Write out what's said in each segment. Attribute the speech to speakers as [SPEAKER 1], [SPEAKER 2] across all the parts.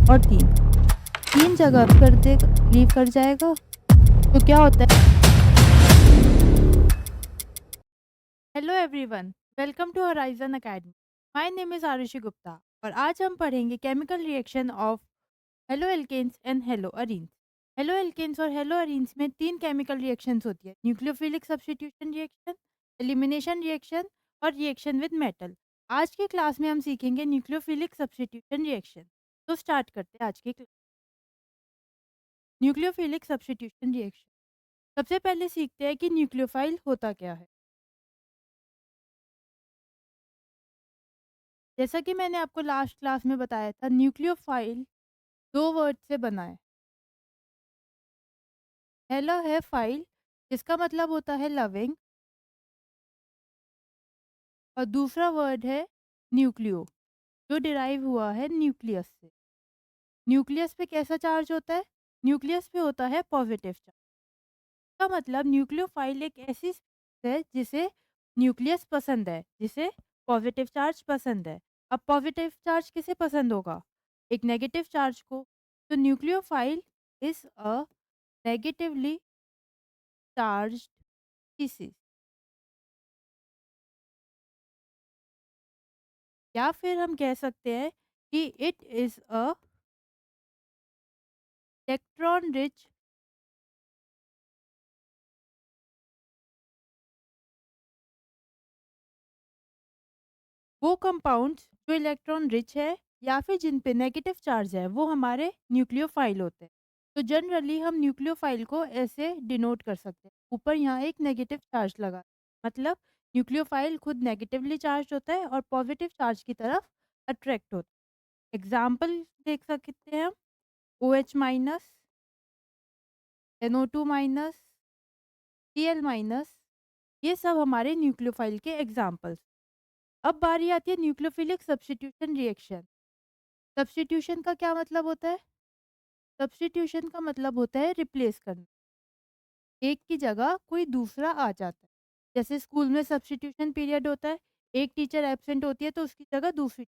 [SPEAKER 1] और 3, 3 जगह कर देगा लीव कर जाएगा, तो क्या होता है। Hello everyone, welcome to Horizon Academy. My name is Arushi Gupta और आज हम पढ़ेंगे chemical reaction of halo alkanes and halo arenes. Halo alkanes और हेलो अरीन्स में 3 केमिकल रिएक्शंस होती है: nucleophilic substitution reaction, elimination reaction और रिएक्शन विद मेटल। आज की क्लास में हम सीखेंगे न्यूक्लियोफिलिक सब्स्टिट्यूशन रिएक्शन। तो स्टार्ट करते हैं आज की क्लास। Nucleophilic substitution reaction. सबसे पहले सीखते हैं कि न्यूक्लियोफाइल होता क्या है। जैसा कि मैंने आपको लास्ट क्लास में बताया था, न्यूक्लियोफाइल 2 वर्ड से बना है। पहला है फाइल, जिसका मतलब होता है लविंग, और दूसरा वर्ड है न्यूक्लियो, जो डिराइव हुआ है न्यूक्लियस से। न्यूक्लियस पे कैसा चार्ज होता है? न्यूक्लियस पे होता है पॉजिटिव चार्ज। का मतलब न्यूक्लियोफाइल एक ऐसी species है जिसे न्यूक्लियस पसंद है, जिसे पॉजिटिव चार्ज पसंद है। अब पॉजिटिव चार्ज किसे पसंद होगा? एक नेगेटिव चार्ज को। तो nucleophile is a negatively charged species, या फिर हम कह सकते हैं कि it is a electron rich. वो कंपाउंड्स जो इलेक्ट्रॉन रिच है या फिर जिन पे नेगेटिव चार्ज है, वो हमारे न्यूक्लियोफाइल होते हैं। तो जनरली हम न्यूक्लियोफाइल को ऐसे डिनोट कर सकते हैं, ऊपर यहाँ एक नेगेटिव चार्ज लगा, मतलब न्यूक्लियोफाइल खुद नेगेटिवली चार्ज होता है और पॉजिटिव चार्ज की तरफ अट्रैक्ट होता है। एग्जाम्पल देख सकते हैं हम: O H minus, NO2 minus, Cl-, ये सब हमारे न्यूक्लियोफाइल के एग्जाम्पल्स। अब बारी आती है न्यूक्लियोफिलिक सब्स्टिट्यूशन रिएक्शन। सब्स्टिट्यूशन का क्या मतलब होता है? सब्स्टिट्यूशन का मतलब होता है रिप्लेस करना। एक की जगह कोई दूसरा आ जाता है। जैसे स्कूल में सब्स्टिट्यूशन पीरियड होता है, एक टीचर एब्सेंट होती है तो उसकी जगह दूसरी।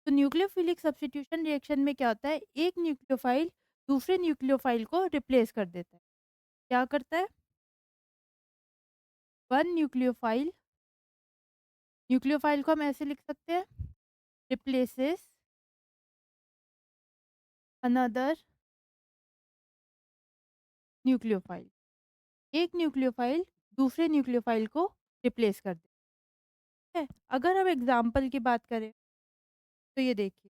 [SPEAKER 1] तो न्यूक्लियोफिलिक सब्स्टिट्यूशन रिएक्शन में क्या होता है, एक न्यूक्लियोफाइल दूसरे न्यूक्लियोफाइल को रिप्लेस कर देता है। क्या करता है? वन न्यूक्लियोफाइल, न्यूक्लियोफाइल को हम ऐसे लिख सकते हैं: रिप्लेसेस अनदर न्यूक्लियोफाइल। एक न्यूक्लियोफाइल दूसरे न्यूक्लियोफाइल को रिप्लेस कर देता है। अगर हम एग्जाम्पल की बात करें तो ये देखिए,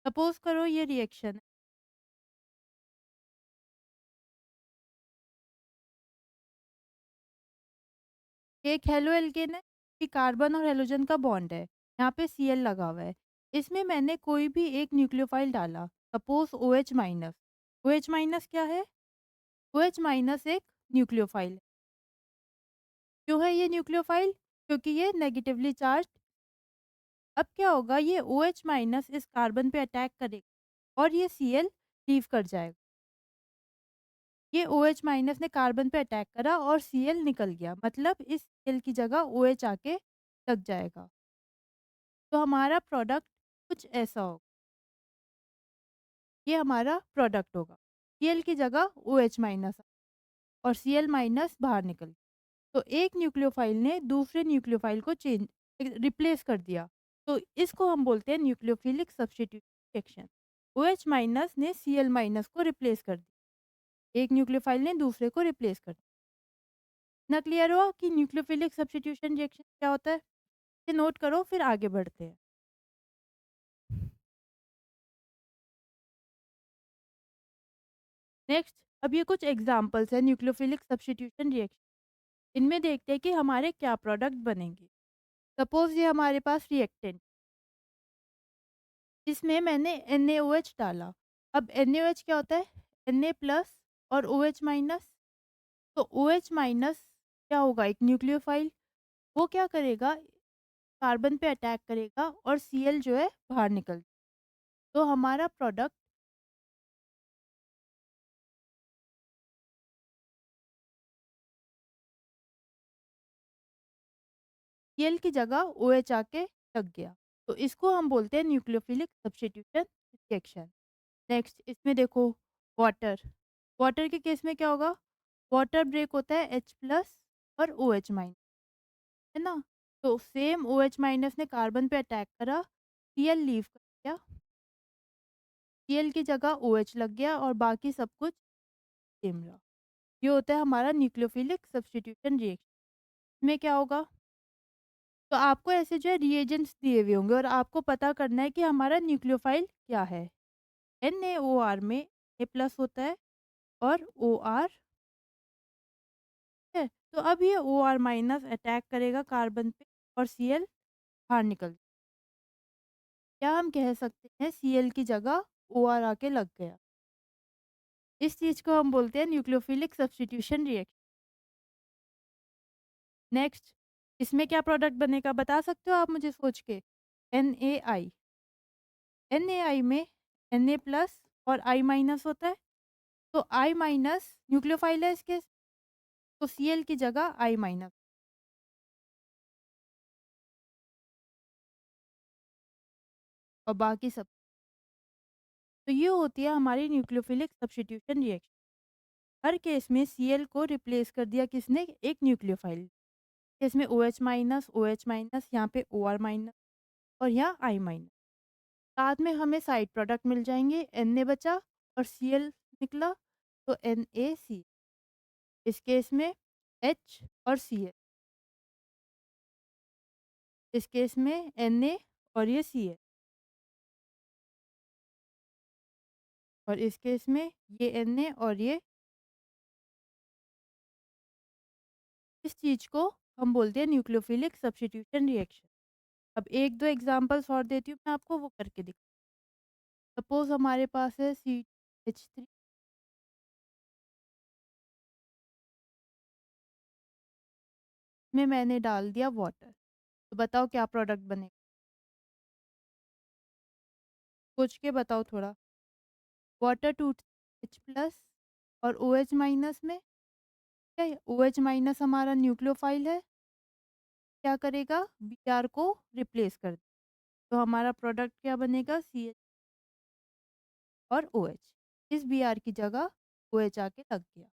[SPEAKER 1] सपोज करो ये रिएक्शन है। एक हेलो एल्केन है, कि कार्बन और हेलोजन का बॉन्ड है, यहाँ पे Cl लगा हुआ है। इसमें मैंने कोई भी एक न्यूक्लियोफाइल डाला, suppose OH minus. OH minus क्या है? OH माइनस एक न्यूक्लियोफाइल है। क्यों है ये न्यूक्लियोफाइल? क्योंकि ये नेगेटिवली चार्ज। अब क्या होगा, ये OH माइनस इस कार्बन पे अटैक करेगा और ये Cl लीव कर जाएगा। ये OH माइनस ने कार्बन पे अटैक करा और Cl निकल गया, मतलब इस Cl की जगह OH आके लग जाएगा। तो हमारा प्रोडक्ट कुछ ऐसा होगा, ये हमारा प्रोडक्ट होगा। Cl की जगह OH माइनस और Cl माइनस बाहर निकल गया। तो एक न्यूक्लियोफाइल ने दूसरे न्यूक्लियोफाइल को चेंज रिप्लेस कर दिया। तो इसको हम बोलते हैं nucleophilic substitution reaction. OH minus ने Cl माइनस को रिप्लेस कर दिया, एक न्यूक्लियोफाइल ने दूसरे को रिप्लेस कर दिया। ना क्लियर हुआ कि न्यूक्लियोफिलिक सब्स्टिट्यूशन रिएक्शन क्या होता है? इसे नोट करो, फिर आगे बढ़ते हैं। नेक्स्ट, अब ये कुछ एग्जांपल्स हैं न्यूक्लियोफिलिक सब्स्टिट्यूशन रिएक्शन। इनमें देखते हैं कि हमारे क्या प्रोडक्ट बनेंगे। सपोज ये हमारे पास रिएक्टेंट, इसमें मैंने NaOH डाला। अब NaOH क्या होता है? Na प्लस और OH माइनस। तो OH माइनस क्या होगा, एक न्यूक्लियोफाइल। वो क्या करेगा, कार्बन पे अटैक करेगा और Cl जो है बाहर निकल। तो हमारा प्रोडक्ट Cl की जगह OH आके लग गया। तो इसको हम बोलते हैं न्यूक्लियोफिलिक सब्स्टिट्यूशन रिएक्शन। नेक्स्ट इसमें देखो वाटर। वाटर के केस में क्या होगा? वाटर ब्रेक होता है H+ और OH माइनस, है ना? तो सेम OH माइनस ने कार्बन पे अटैक करा, Cl लीव कर गया, Cl की जगह OH लग गया और बाकी सब कुछ सेम रहा। ये होता है हमारा न्यूक्लियोफिलिक सब्स्टिट्यूशन रिएक्शन। इसमें क्या होगा? तो आपको ऐसे जो है रिएजेंट्स दिए हुए होंगे और आपको पता करना है कि हमारा न्यूक्लियोफाइल क्या है। NaOR में A+ होता है और OR है। तो अब ये OR माइनस अटैक करेगा कार्बन पे और Cl बाहर निकल, क्या हम कह सकते हैं Cl की जगह OR आके लग गया। इस चीज़ को हम बोलते हैं न्यूक्लियोफिलिक सब्स्टिट्यूशन रिएक्शन। नेक्स्ट इसमें क्या प्रोडक्ट बनेगा बता सकते हो आप मुझे सोच के? NaI। NaI में Na+ और I- होता है। तो I- न्यूक्लियोफाइल है इसके, तो Cl की जगह I- और बाकी सब। तो ये होती है हमारी न्यूक्लियोफिलिक सब्स्टिट्यूशन रिएक्शन। हर केस में Cl को रिप्लेस कर दिया किसने? एक न्यूक्लियोफाइल। केस में OH-, यहाँ पे OR- और यहाँ I-। साथ में हमें साइड प्रोडक्ट मिल जाएंगे, Na बचा और Cl निकला, तो NaC। इस केस में H और Cl, इस केस में Na और ये Cl, और इस केस में ये Na और ये। इस चीज़ को हम बोलते हैं न्यूक्लियोफिलिक सब्स्टिट्यूशन रिएक्शन। अब 1-2 एग्ज़ाम्पल्स और देती हूँ मैं आपको, वो करके सपोज़ हमारे पास है CH3 में मैंने डाल दिया वाटर, तो बताओ क्या प्रोडक्ट बनेगा? सोच के बताओ थोड़ा। वाटर टूट H+ और OH- में, क्या है? OH- हमारा न्यूक्लियोफाइल है, क्या करेगा? Br को रिप्लेस कर देगा। तो हमारा प्रोडक्ट क्या बनेगा? CH और OH। इस Br की जगह OH आके लग गया।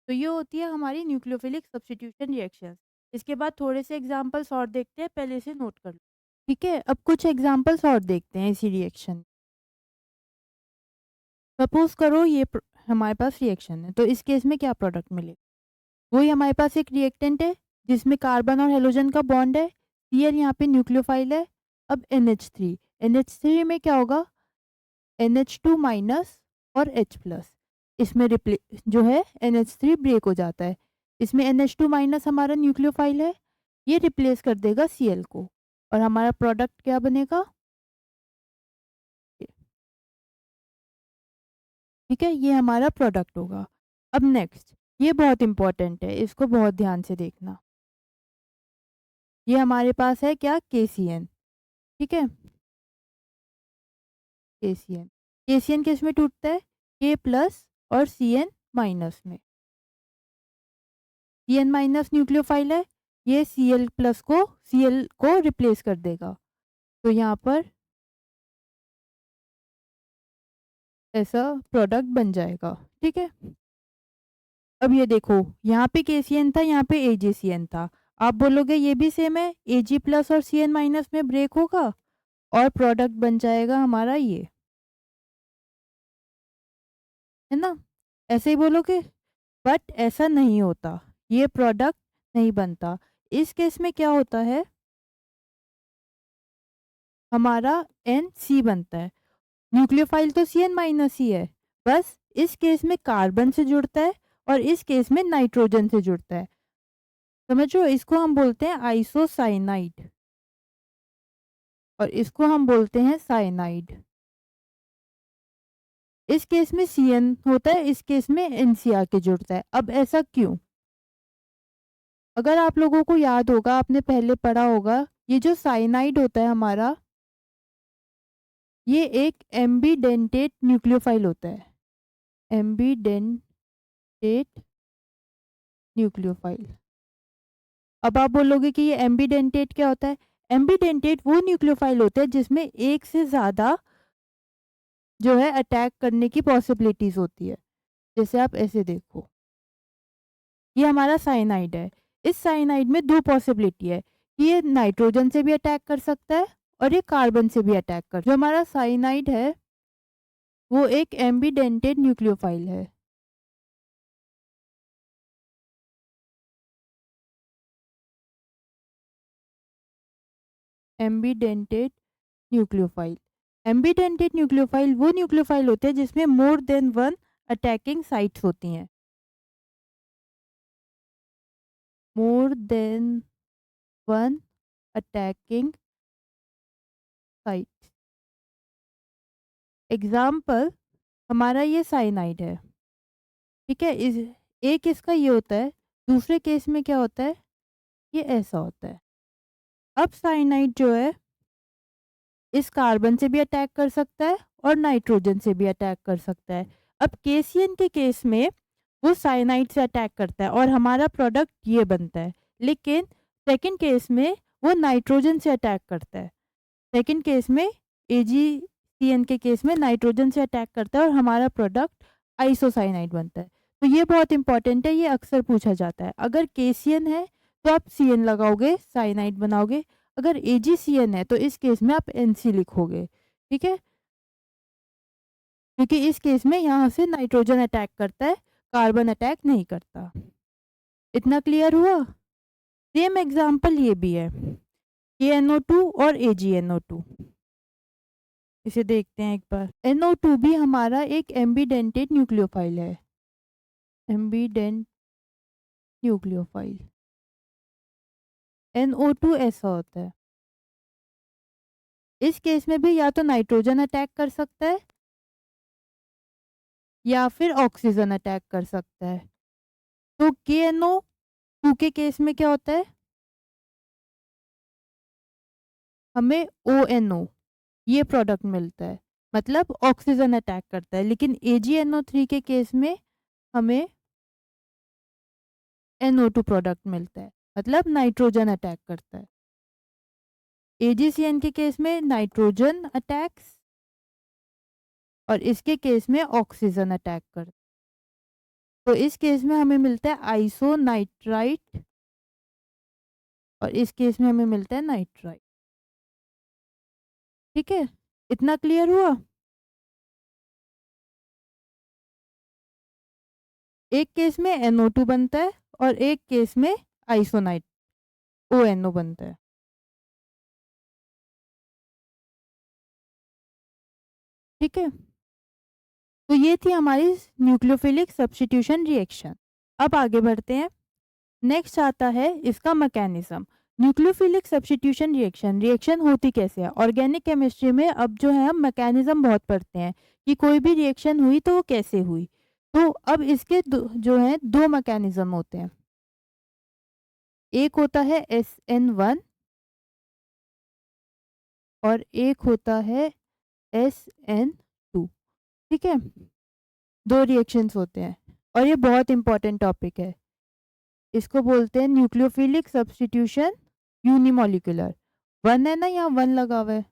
[SPEAKER 1] तो ये होती है हमारी न्यूक्लियोफिलिक सब्स्टिट्यूशन रिएक्शंस। इसके बाद थोड़े से एग्जांपल्स और देखते हैं, पहले से नोट कर लो। ठीक है, अब कुछ एग्जांपल्स और देखते हैं इसी रिएक्शन। सपोज करो ये हमारे पास रिएक्शन है, तो इस केस में क्या प्रोडक्ट मिलेगा? वही हमारे पास एक रिएक्टेंट है जिसमें कार्बन और हेलोजन का बॉन्ड है, Cl यहाँ पे न्यूक्लियोफाइल है। अब NH3, NH3 में क्या होगा? NH2- और H+। इसमें रिप्ले जो है NH3 ब्रेक हो जाता है। इसमें NH2- हमारा न्यूक्लियोफाइल है, ये रिप्लेस कर देगा Cl को और हमारा प्रोडक्ट क्या बनेगा? ठीक है, ये हमारा प्रोडक्ट होगा। अब नेक्स्ट, ये बहुत इंपॉर्टेंट है, इसको बहुत ध्यान से देखना। ये हमारे पास है क्या? KCN। ठीक है, KCN। KCN किस में टूटता है? K+ और Cn- में। Cn- न्यूक्लियोफाइल है, ये Cl को रिप्लेस कर देगा। तो यहाँ पर ऐसा प्रोडक्ट बन जाएगा। ठीक है, अब ये देखो, यहाँ पे KCN था, यहाँ पे AgCN था। आप बोलोगे ये भी सेम है, Ag+ और Cn- में ब्रेक होगा और प्रोडक्ट बन जाएगा हमारा ये, है ना? ऐसे ही बोलोगे, बट ऐसा नहीं होता, ये प्रोडक्ट नहीं बनता। इस केस में क्या होता है? हमारा NC बनता है। न्यूक्लियोफाइल तो Cn- ही है, बस इस केस में कार्बन से जुड़ता है और इस केस में नाइट्रोजन से जुड़ता है। समझो, इसको हम बोलते हैं आइसोसाइनाइड और इसको हम बोलते हैं साइनाइड। इस केस में Cn होता है, इस केस में NC आके जुड़ता है। अब ऐसा क्यों? अगर आप लोगों को याद होगा, आपने पहले पढ़ा होगा, ये जो साइनाइड होता है हमारा, ये एक एम्बीडेंटेट न्यूक्लियोफाइल होता है। Ambidentate nucleophile. अब आप बोलोगे कि ये एम्बिडेंटेट क्या होता है? एम्बिडेंटेट वो न्यूक्लियोफाइल होते हैं जिसमें एक से ज़्यादा जो है अटैक करने की पॉसिबिलिटीज़ होती है। जैसे आप ऐसे देखो, ये हमारा साइनाइड है। इस साइनाइड में 2 पॉसिबिलिटी है कि ये नाइट्रोजन से भी अटैक कर सकता है और ये कार्बन से भी अटैक कर, जो हमारा साइनाइड है वो एक एम्बिडेंटेड न्यूक्लियोफाइल है। Ambidentate nucleophile. एम्बिडेंटेड न्यूक्लियोफाइल वो न्यूक्लियोफाइल होते हैं जिसमें मोर देन 1 अटैकिंग साइट्स होती हैं। More than 1 attacking site. Example हमारा ये साइनाइड है, ठीक है? इस एक इसका ये होता है, दूसरे केस में क्या होता है? ये ऐसा होता है। अब साइनाइड जो है इस कार्बन से भी अटैक कर सकता है और नाइट्रोजन से भी अटैक कर सकता है। अब केसियन के केस में वो साइनाइड से अटैक करता है और हमारा प्रोडक्ट ये बनता है। लेकिन सेकंड केस में वो नाइट्रोजन से अटैक करता है। सेकंड केस में एजीसीएन के केस में नाइट्रोजन से अटैक करता है और हमारा प्रोडक्ट आइसोसाइनाइड बनता है। तो ये बहुत इंपॉर्टेंट है, ये अक्सर पूछा जाता है। अगर केसीएन है तो आप सीएन लगाओगे, साइनाइड बनाओगे। अगर एजीसीएन है तो इस केस में आप एनसी लिखोगे, ठीक है? क्योंकि इस केस में यहाँ से नाइट्रोजन अटैक करता है, कार्बन अटैक नहीं करता। इतना क्लियर हुआ? सेम एग्जाम्पल ये भी है, KNO2 और AgNO2। इसे देखते हैं एक बार। NO2 भी हमारा एक एम्बिडेंटेड न्यूक्लियोफाइल है। Ambient nucleophile. NO2 ऐसा होता है। इस केस में भी या तो नाइट्रोजन अटैक कर सकता है या फिर ऑक्सीजन अटैक कर सकता है। तो KNO2 के केस में क्या होता है? हमें ONO ये प्रोडक्ट मिलता है, मतलब ऑक्सीजन अटैक करता है। लेकिन AgNO3 के केस में हमें NO2 प्रोडक्ट मिलता है, मतलब नाइट्रोजन अटैक करता है। AgCN के केस में नाइट्रोजन अटैक्स और इसके केस में ऑक्सीजन अटैक करता है। तो इस केस में हमें मिलता है आइसोनाइट्राइट और इस केस में हमें मिलता है नाइट्राइट। ठीक है, इतना क्लियर हुआ? एक केस में NO2 बनता है और एक केस में आइसोनाइट ONO बनता है। ठीक है, तो ये थी हमारी न्यूक्लियोफिलिक सब्स्टिट्यूशन रिएक्शन। अब आगे बढ़ते हैं। नेक्स्ट आता है इसका mechanism. Nucleophilic substitution reaction, reaction होती कैसे है? ऑर्गेनिक केमिस्ट्री में अब जो है हम मैकेनिज्म बहुत पढ़ते हैं कि कोई भी रिएक्शन हुई तो वो कैसे हुई। तो अब इसके जो है 2 मैकेनिज्म होते हैं। एक होता है SN1 और एक होता है SN2। ठीक है, 2 रिएक्शंस होते हैं और ये बहुत इंपॉर्टेंट टॉपिक है। इसको बोलते हैं न्यूक्लियोफिलिक सब्स्टिट्यूशन यूनिमॉलिक्यूलर। 1 है ना, यहाँ 1 लगा हुआ है।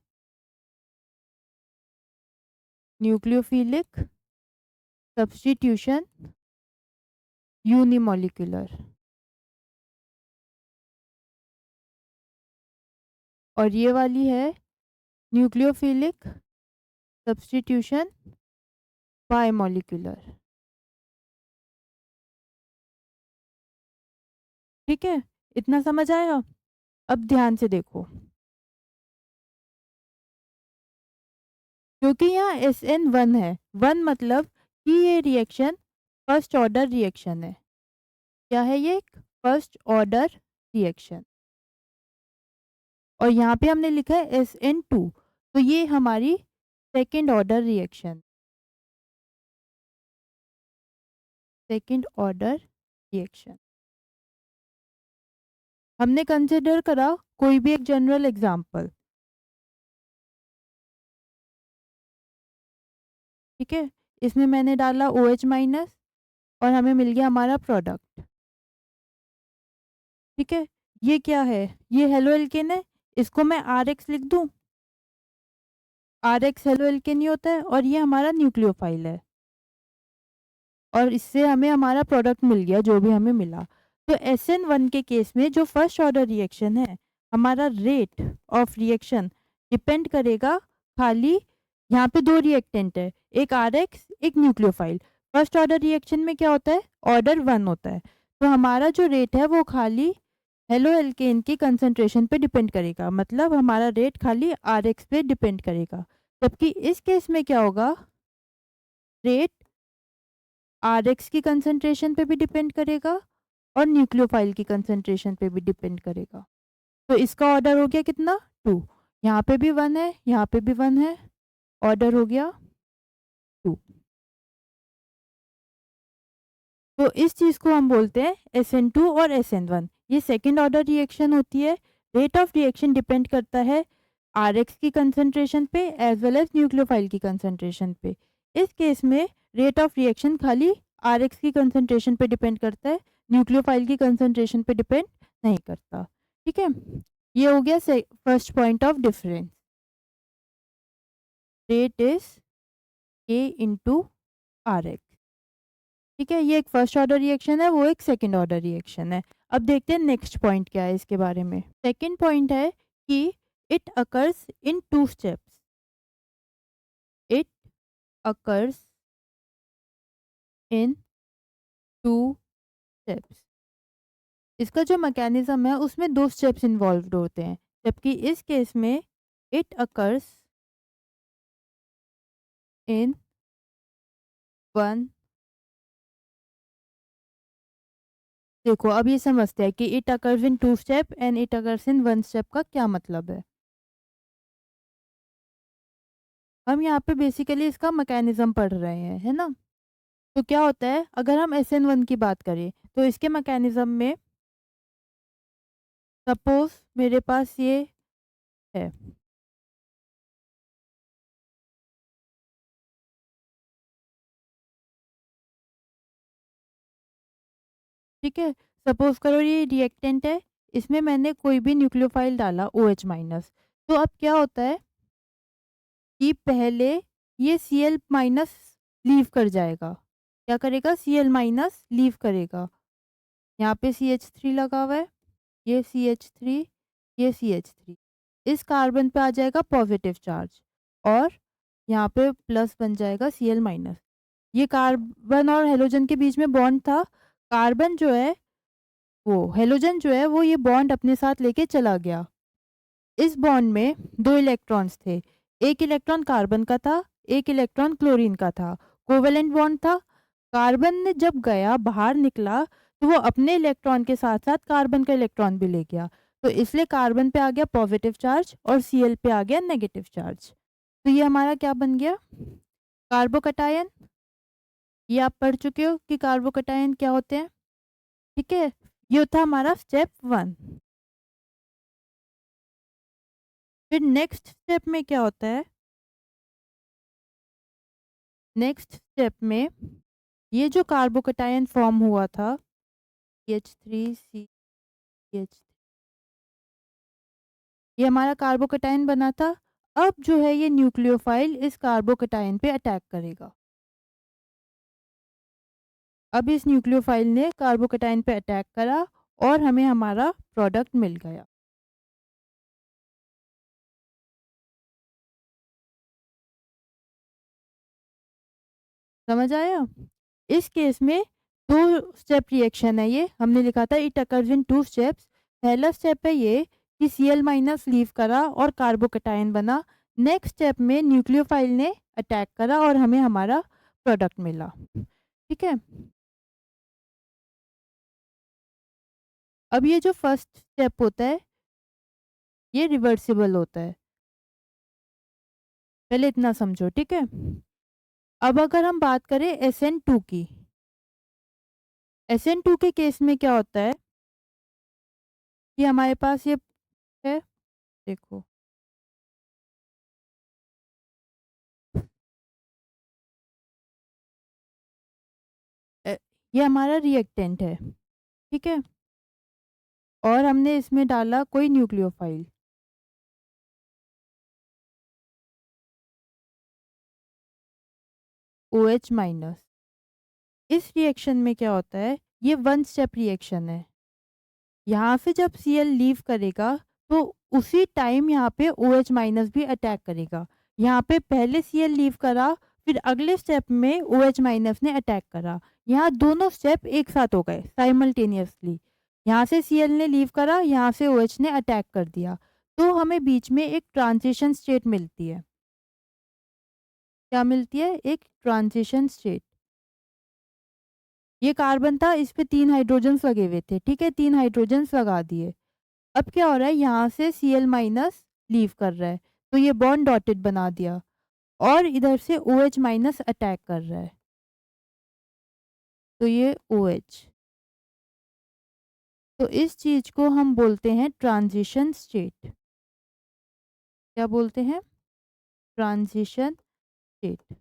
[SPEAKER 1] Nucleophilic substitution unimolecular. और ये वाली है न्यूक्लियोफिलिक सब्स्टिट्यूशन बायमॉलिक्यूलर। ठीक है, इतना समझ आया? अब ध्यान से देखो, क्योंकि यहाँ SN1 है, 1 मतलब कि ये रिएक्शन फर्स्ट ऑर्डर रिएक्शन है। क्या है ये? First order reaction. और यहाँ पे हमने लिखा है SN2, तो ये हमारी second order reaction. Second order reaction हमने कंसिडर करा कोई भी एक जनरल एग्जांपल। ठीक है, इसमें मैंने डाला OH माइनस और हमें मिल गया हमारा प्रोडक्ट। ठीक है, ये क्या है? ये हेलो एल्केन है, इसको मैं RX लिख दूँ। RX हेलो एल्केन ही होता है और ये हमारा न्यूक्लियोफाइल है और इससे हमें हमारा प्रोडक्ट मिल गया जो भी हमें मिला। तो SN1 के केस में जो फर्स्ट ऑर्डर रिएक्शन है, हमारा रेट ऑफ रिएक्शन डिपेंड करेगा खाली, यहाँ पे 2 रिएक्टेंट है, एक RX एक न्यूक्लियोफाइल। फर्स्ट ऑर्डर रिएक्शन में क्या होता है? ऑर्डर 1 होता है। तो हमारा जो रेट है वो खाली हेलो एल्केन की कंसंट्रेशन पे डिपेंड करेगा, मतलब हमारा रेट खाली RX पे डिपेंड करेगा। जबकि इस केस में क्या होगा? रेट RX की कंसंट्रेशन पे भी डिपेंड करेगा और न्यूक्लियोफाइल की कंसंट्रेशन पे भी डिपेंड करेगा। तो इसका ऑर्डर हो गया कितना? 2। यहाँ पे भी 1 है, यहाँ पे भी 1 है, ऑर्डर हो गया 2। तो इस चीज़ को हम बोलते हैं SN2 और SN1। ये सेकंड ऑर्डर रिएक्शन होती है। रेट ऑफ रिएक्शन डिपेंड करता है RX की कंसंट्रेशन पे एज वेल एज न्यूक्लियोफाइल की कंसंट्रेशन पे। इस केस में रेट ऑफ रिएक्शन खाली RX की कंसंट्रेशन पे डिपेंड करता है, न्यूक्लियोफाइल की कंसंट्रेशन पे डिपेंड नहीं करता। ठीक है? ये हो गया first point of difference. Rate is K into RX। ठीक है, ये एक फर्स्ट ऑर्डर रिएक्शन है, वो एक सेकंड ऑर्डर रिएक्शन है। अब देखते हैं नेक्स्ट पॉइंट क्या है इसके बारे में। सेकंड पॉइंट है कि it occurs in 2 steps. It occurs in 2 steps. इसका जो मैकेनिज्म है उसमें 2 स्टेप्स इन्वॉल्व्ड होते हैं, जबकि इस केस में इट अकर्स इन 1। देखो अब ये समझते हैं कि it occurs in 2 step and it occurs in 1 step का क्या मतलब है। हम यहाँ पे बेसिकली इसका मैकेनिज्म पढ़ रहे हैं, है ना? तो क्या होता है अगर हम SN1 की बात करें तो इसके मैकेनिज्म में सपोज मेरे पास ये है, ठीक है? सपोज करो ये रिएक्टेंट है, इसमें मैंने कोई भी न्यूक्लियोफाइल डाला OH माइनस। तो अब क्या होता है कि पहले ये Cl माइनस लीव कर जाएगा। क्या करेगा? Cl माइनस लीव करेगा। यहाँ पे CH3 लगा हुआ है, ये CH3, ये CH3। इस कार्बन पे आ जाएगा पॉजिटिव चार्ज और यहाँ पे प्लस बन जाएगा Cl माइनस। ये कार्बन और हेलोजन के बीच में बॉन्ड था। कार्बन जो है वो हेलोजन जो है वो ये बॉन्ड अपने साथ लेके चला गया। इस बॉन्ड में 2 इलेक्ट्रॉन्स थे। एक इलेक्ट्रॉन कार्बन का था, एक इलेक्ट्रॉन क्लोरीन का था। कोवेलेंट बॉन्ड था। कार्बन ने जब गया बाहर निकला तो वो अपने इलेक्ट्रॉन के साथ-साथ कार्बन का इलेक्ट्रॉन भी ले गया। तो इसलिए कार्बन पे आ गया पॉजिटिव चार्ज और Cl पे आ गया नेगेटिव चार्ज। तो ये हमारा क्या बन गया? कार्बोकैटायन। ये आप पढ़ चुके हो कि कार्बोकैटायन क्या होते हैं। ठीक है? ये था हमारा स्टेप 1। फिर नेक्स्ट स्टेप में क्या होता है? नेक्स्ट स्टेप में ये जो कार्बोकैटायन फॉर्म हुआ था CH3CH, ये हमारा कार्बोकैटायन बना था। अब जो है ये न्यूक्लियोफाइल इस कार्बोकैटायन पे अटैक करेगा। अब इस न्यूक्लियोफाइल ने कार्बोकैटायन पे अटैक करा और हमें हमारा प्रोडक्ट मिल गया। समझ आया? इस केस में 2 स्टेप रिएक्शन है ये। हमने लिखा था इट अकर्स इन 2 स्टेप्स। पहला स्टेप है ये कि Cl माइनस लीव करा और कार्बोकैटायन बना। नेक्स्ट स्टेप में न्यूक्लियोफाइल ने अटैक करा और हमें हमारा प्रोडक्ट मिला। ठीक है? अब ये जो फर्स्ट स्टेप होता है ये रिवर्सिबल होता है। पहले इतना समझो, ठीक है? अब अगर हम बात करें SN2 की, SN2 के केस में क्या होता है कि हमारे पास ये है, देखो अ, ये हमारा रिएक्टेंट है, ठीक है? और हमने इसमें डाला कोई न्यूक्लियोफाइल। OH minus. इस रिएक्शन में क्या होता है, ये वन स्टेप रिएक्शन है। यहाँ से जब Cl लीव करेगा तो उसी टाइम यहाँ पे OH माइनस भी अटैक करेगा। यहाँ पे पहले Cl लीव करा, फिर अगले स्टेप में OH माइनस ने अटैक करा। यहाँ दोनों स्टेप एक साथ हो गए साइमल्टेनियसली। यहाँ से Cl ने लीव करा, यहाँ से OH ने अटैक कर दिया। तो हमें बीच में एक ट्रांजिशन स्टेट मिलती है। क्या मिलती है? एक ट्रांजिशन स्टेट। ये कार्बन था, इस पे 3 हाइड्रोजन्स लगे हुए थे, ठीक है? 3 हाइड्रोजन्स लगा दिए। अब क्या हो रहा है, यहाँ से Cl माइनस लीव कर रहा है, तो ये बॉन्ड डॉटेड बना दिया और इधर से OH माइनस अटैक कर रहा है, तो ये OH। तो इस चीज को हम बोलते हैं ट्रांजिशन स्टेट। क्या बोलते हैं? Transition state.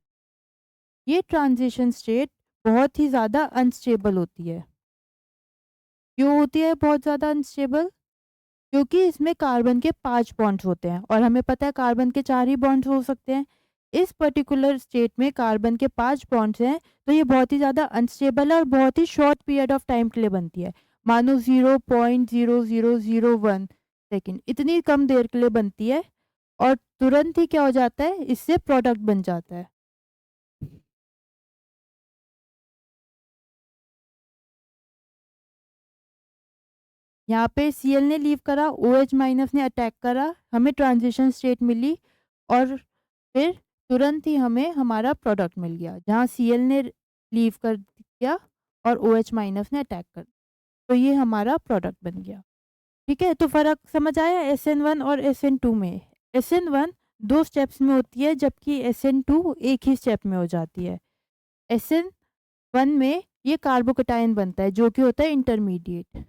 [SPEAKER 1] ये ट्रांजिशन स्टेट बहुत ही ज़्यादा अनस्टेबल होती है। क्यों होती है बहुत ज़्यादा अनस्टेबल? क्योंकि इसमें कार्बन के 5 बॉन्ड्स होते हैं और हमें पता है कार्बन के 4 ही बॉन्ड्स हो सकते हैं। इस पर्टिकुलर स्टेट में कार्बन के 5 बॉन्ड्स हैं, तो ये बहुत ही ज़्यादा अनस्टेबल है और बहुत ही शॉर्ट पीरियड ऑफ टाइम के लिए बनती है। मानो 0.0001 सेकेंड, इतनी कम देर के लिए बनती है और तुरंत ही क्या हो जाता है, इससे प्रोडक्ट बन जाता है। यहाँ पे Cl ने लीव करा, OH माइनस ने अटैक करा, हमें ट्रांजिशन स्टेट मिली और फिर तुरंत ही हमें हमारा प्रोडक्ट मिल गया, जहाँ Cl ने लीव कर दिया और OH माइनस ने अटैक कर दिया। तो ये हमारा प्रोडक्ट बन गया। ठीक है, तो फ़र्क समझ आया SN1 और SN2 में? SN1 2 स्टेप्स में होती है, जबकि SN2 एक ही स्टेप में हो जाती है। SN1 में ये कार्बोकैटायन बनता है, जो कि होता है इंटरमीडिएट।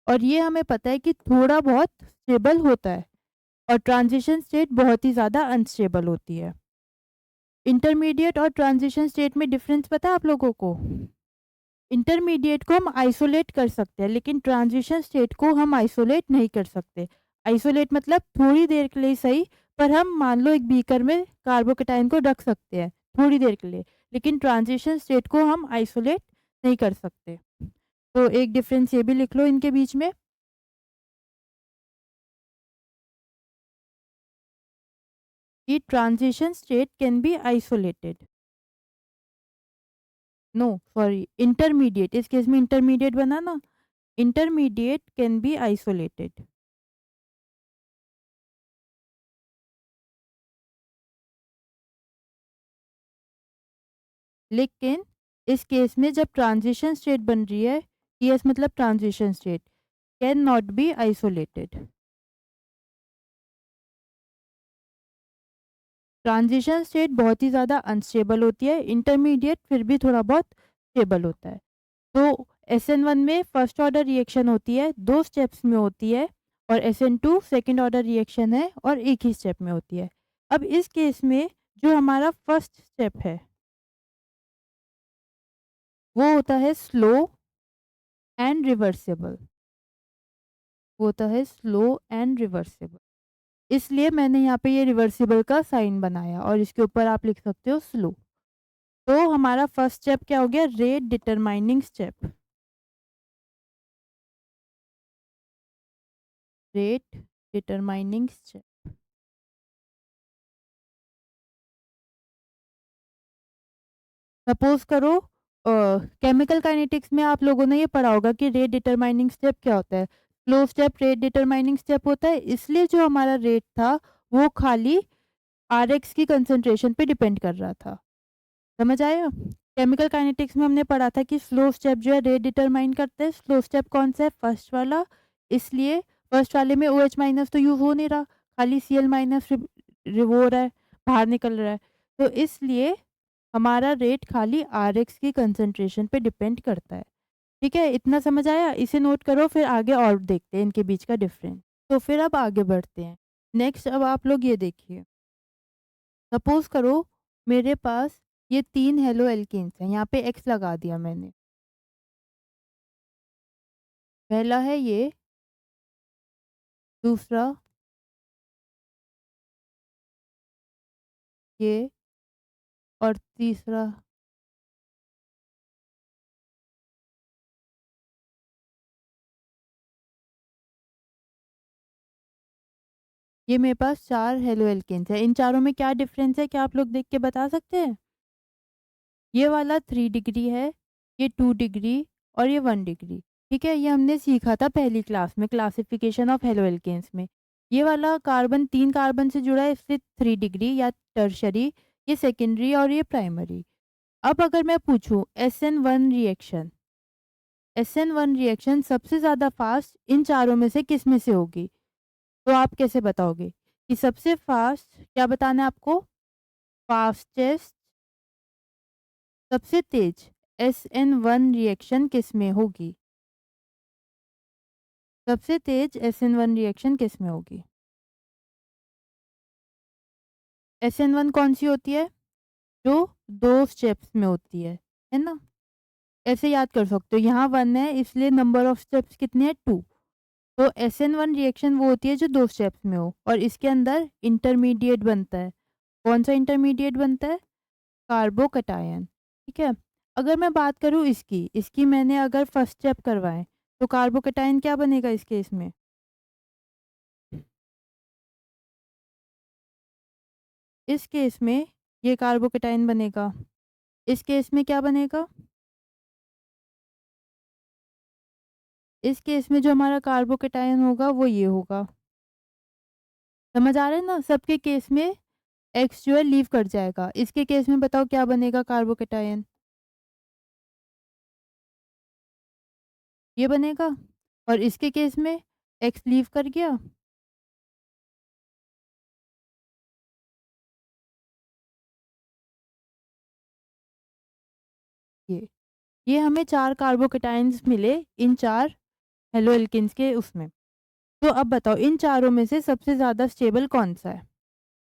[SPEAKER 1] और ये हमें पता है कि थोड़ा बहुत स्टेबल होता है और ट्रांजिशन स्टेट बहुत ही ज़्यादा अनस्टेबल होती है। इंटरमीडिएट और ट्रांजिशन स्टेट में डिफरेंस पता है आप लोगों को? इंटरमीडिएट को हम आइसोलेट कर सकते हैं, लेकिन ट्रांजिशन स्टेट को हम आइसोलेट नहीं कर सकते। आइसोलेट मतलब थोड़ी देर के लिए सही, पर हम मान लो एक बीकर में कार्बोकैटायन को रख सकते हैं थोड़ी देर के लिए, लेकिन ट्रांजिशन स्टेट को हम आइसोलेट नहीं कर सकते। तो एक डिफरेंस ये भी लिख लो इनके बीच में, कि transition state can be isolated. No sorry, intermediate, इस केस में इंटरमीडिएट बना ना, इंटरमीडिएट कैन बी आइसोलेटेड। लेकिन इस केस में जब ट्रांजिशन स्टेट बन रही है, TS मतलब transition state, can not be isolated. Transition state बहुत ही ज़्यादा अनस्टेबल होती है, इंटरमीडिएट फिर भी थोड़ा बहुत स्टेबल होता है। तो SN1 में फर्स्ट ऑर्डर रिएक्शन होती है, 2 स्टेप्स में होती है, और SN2 सेकंड ऑर्डर रिएक्शन है और एक ही स्टेप में होती है। अब इस केस में जो हमारा फर्स्ट स्टेप है, वो होता है स्लो एंड रिवर्सिबल। वो होता है स्लो एंड रिवर्सिबल। इसलिए मैंने यहाँ पे ये रिवर्सिबल का साइन बनाया और इसके ऊपर आप लिख सकते हो स्लो। तो हमारा फर्स्ट स्टेप क्या हो गया? Rate determining step. Rate determining step. Suppose करो केमिकल काइनेटिक्स में आप लोगों ने ये पढ़ा होगा कि रेट डिटरमाइनिंग स्टेप क्या होता है। Slow step rate determining step होता है, इसलिए जो हमारा रेट था वो खाली RX की कंसंट्रेशन पे डिपेंड कर रहा था। समझ आया? केमिकल काइनेटिक्स में हमने पढ़ा था कि स्लो स्टेप जो है रेट डिटरमाइन करते हैं। स्लो स्टेप कौन सा है? फर्स्ट वाला। इसलिए फर्स्ट वाले में OH माइनस तो यूज हो नहीं रहा, खाली Cl माइनस वो हो रहा है, बाहर निकल रहा है। तो इसलिए हमारा रेट खाली RX की कंसंट्रेशन पे डिपेंड करता है। ठीक है, इतना समझ आया? इसे नोट करो, फिर आगे और देखते हैं इनके बीच का डिफरेंस। तो फिर अब आगे बढ़ते हैं। नेक्स्ट अब आप लोग ये देखिए, सपोज करो मेरे पास ये 3 हेलो एल्केन्स हैं, यहाँ पे X लगा दिया मैंने। पहला है ये, दूसरा ये और तीसरा ये। मेरे पास 4 हेलो एल्केन्स हैं। इन चारों में क्या डिफरेंस है? क्या आप लोग देख के बता सकते हैं? ये वाला 3 डिग्री है, ये 2 डिग्री और ये 1 डिग्री। ठीक है? ये हमने सीखा था पहली क्लास में, क्लासिफिकेशन ऑफ हेलो एल्केन्स में। ये वाला कार्बन 3 कार्बन से जुड़ा है, इसलिए 3 डिग्री या टर्शियरी, ये सेकेंडरी और ये प्राइमरी। अब अगर मैं पूछूं SN1 रिएक्शन, SN1 रिएक्शन सबसे ज़्यादा फास्ट इन चारों में से किस में से होगी? तो आप कैसे बताओगे कि सबसे फास्ट, क्या बताना है आपको? फास्टेस्ट, सबसे तेज SN1 रिएक्शन किस में होगी? सबसे तेज SN1 रिएक्शन किस में होगी? SN1 कौन सी होती है? जो 2 स्टेप्स में होती है ना? ऐसे याद कर सकते हो, यहाँ 1 है इसलिए नंबर ऑफ स्टेप्स कितने हैं? 2। तो SN1 रिएक्शन वो होती है जो 2 स्टेप्स में हो और इसके अंदर इंटरमीडिएट बनता है। कौन सा इंटरमीडिएट बनता है? कार्बोकैटायन। ठीक है? अगर मैं बात करूँ इसकी मैंने अगर फर्स्ट स्टेप करवाएँ, तो कार्बोकैटायन क्या बनेगा इस केस में? इस केस में ये कार्बोकैटायन बनेगा। इस केस में क्या बनेगा? इस केस में जो हमारा कार्बोकैटायन होगा वो ये होगा। समझ आ रहा है ना? सबके केस में X जो है लीव कर जाएगा। इसके केस में बताओ क्या बनेगा कार्बोकैटायन? ये बनेगा। और इसके केस में X लीव कर गया। ये ये हमें 4 कार्बोकैटायन्स मिले इन 4 हेलो एल्केन्स के उसमें। तो अब बताओ इन चारों में से सबसे ज़्यादा स्टेबल कौन-सा है?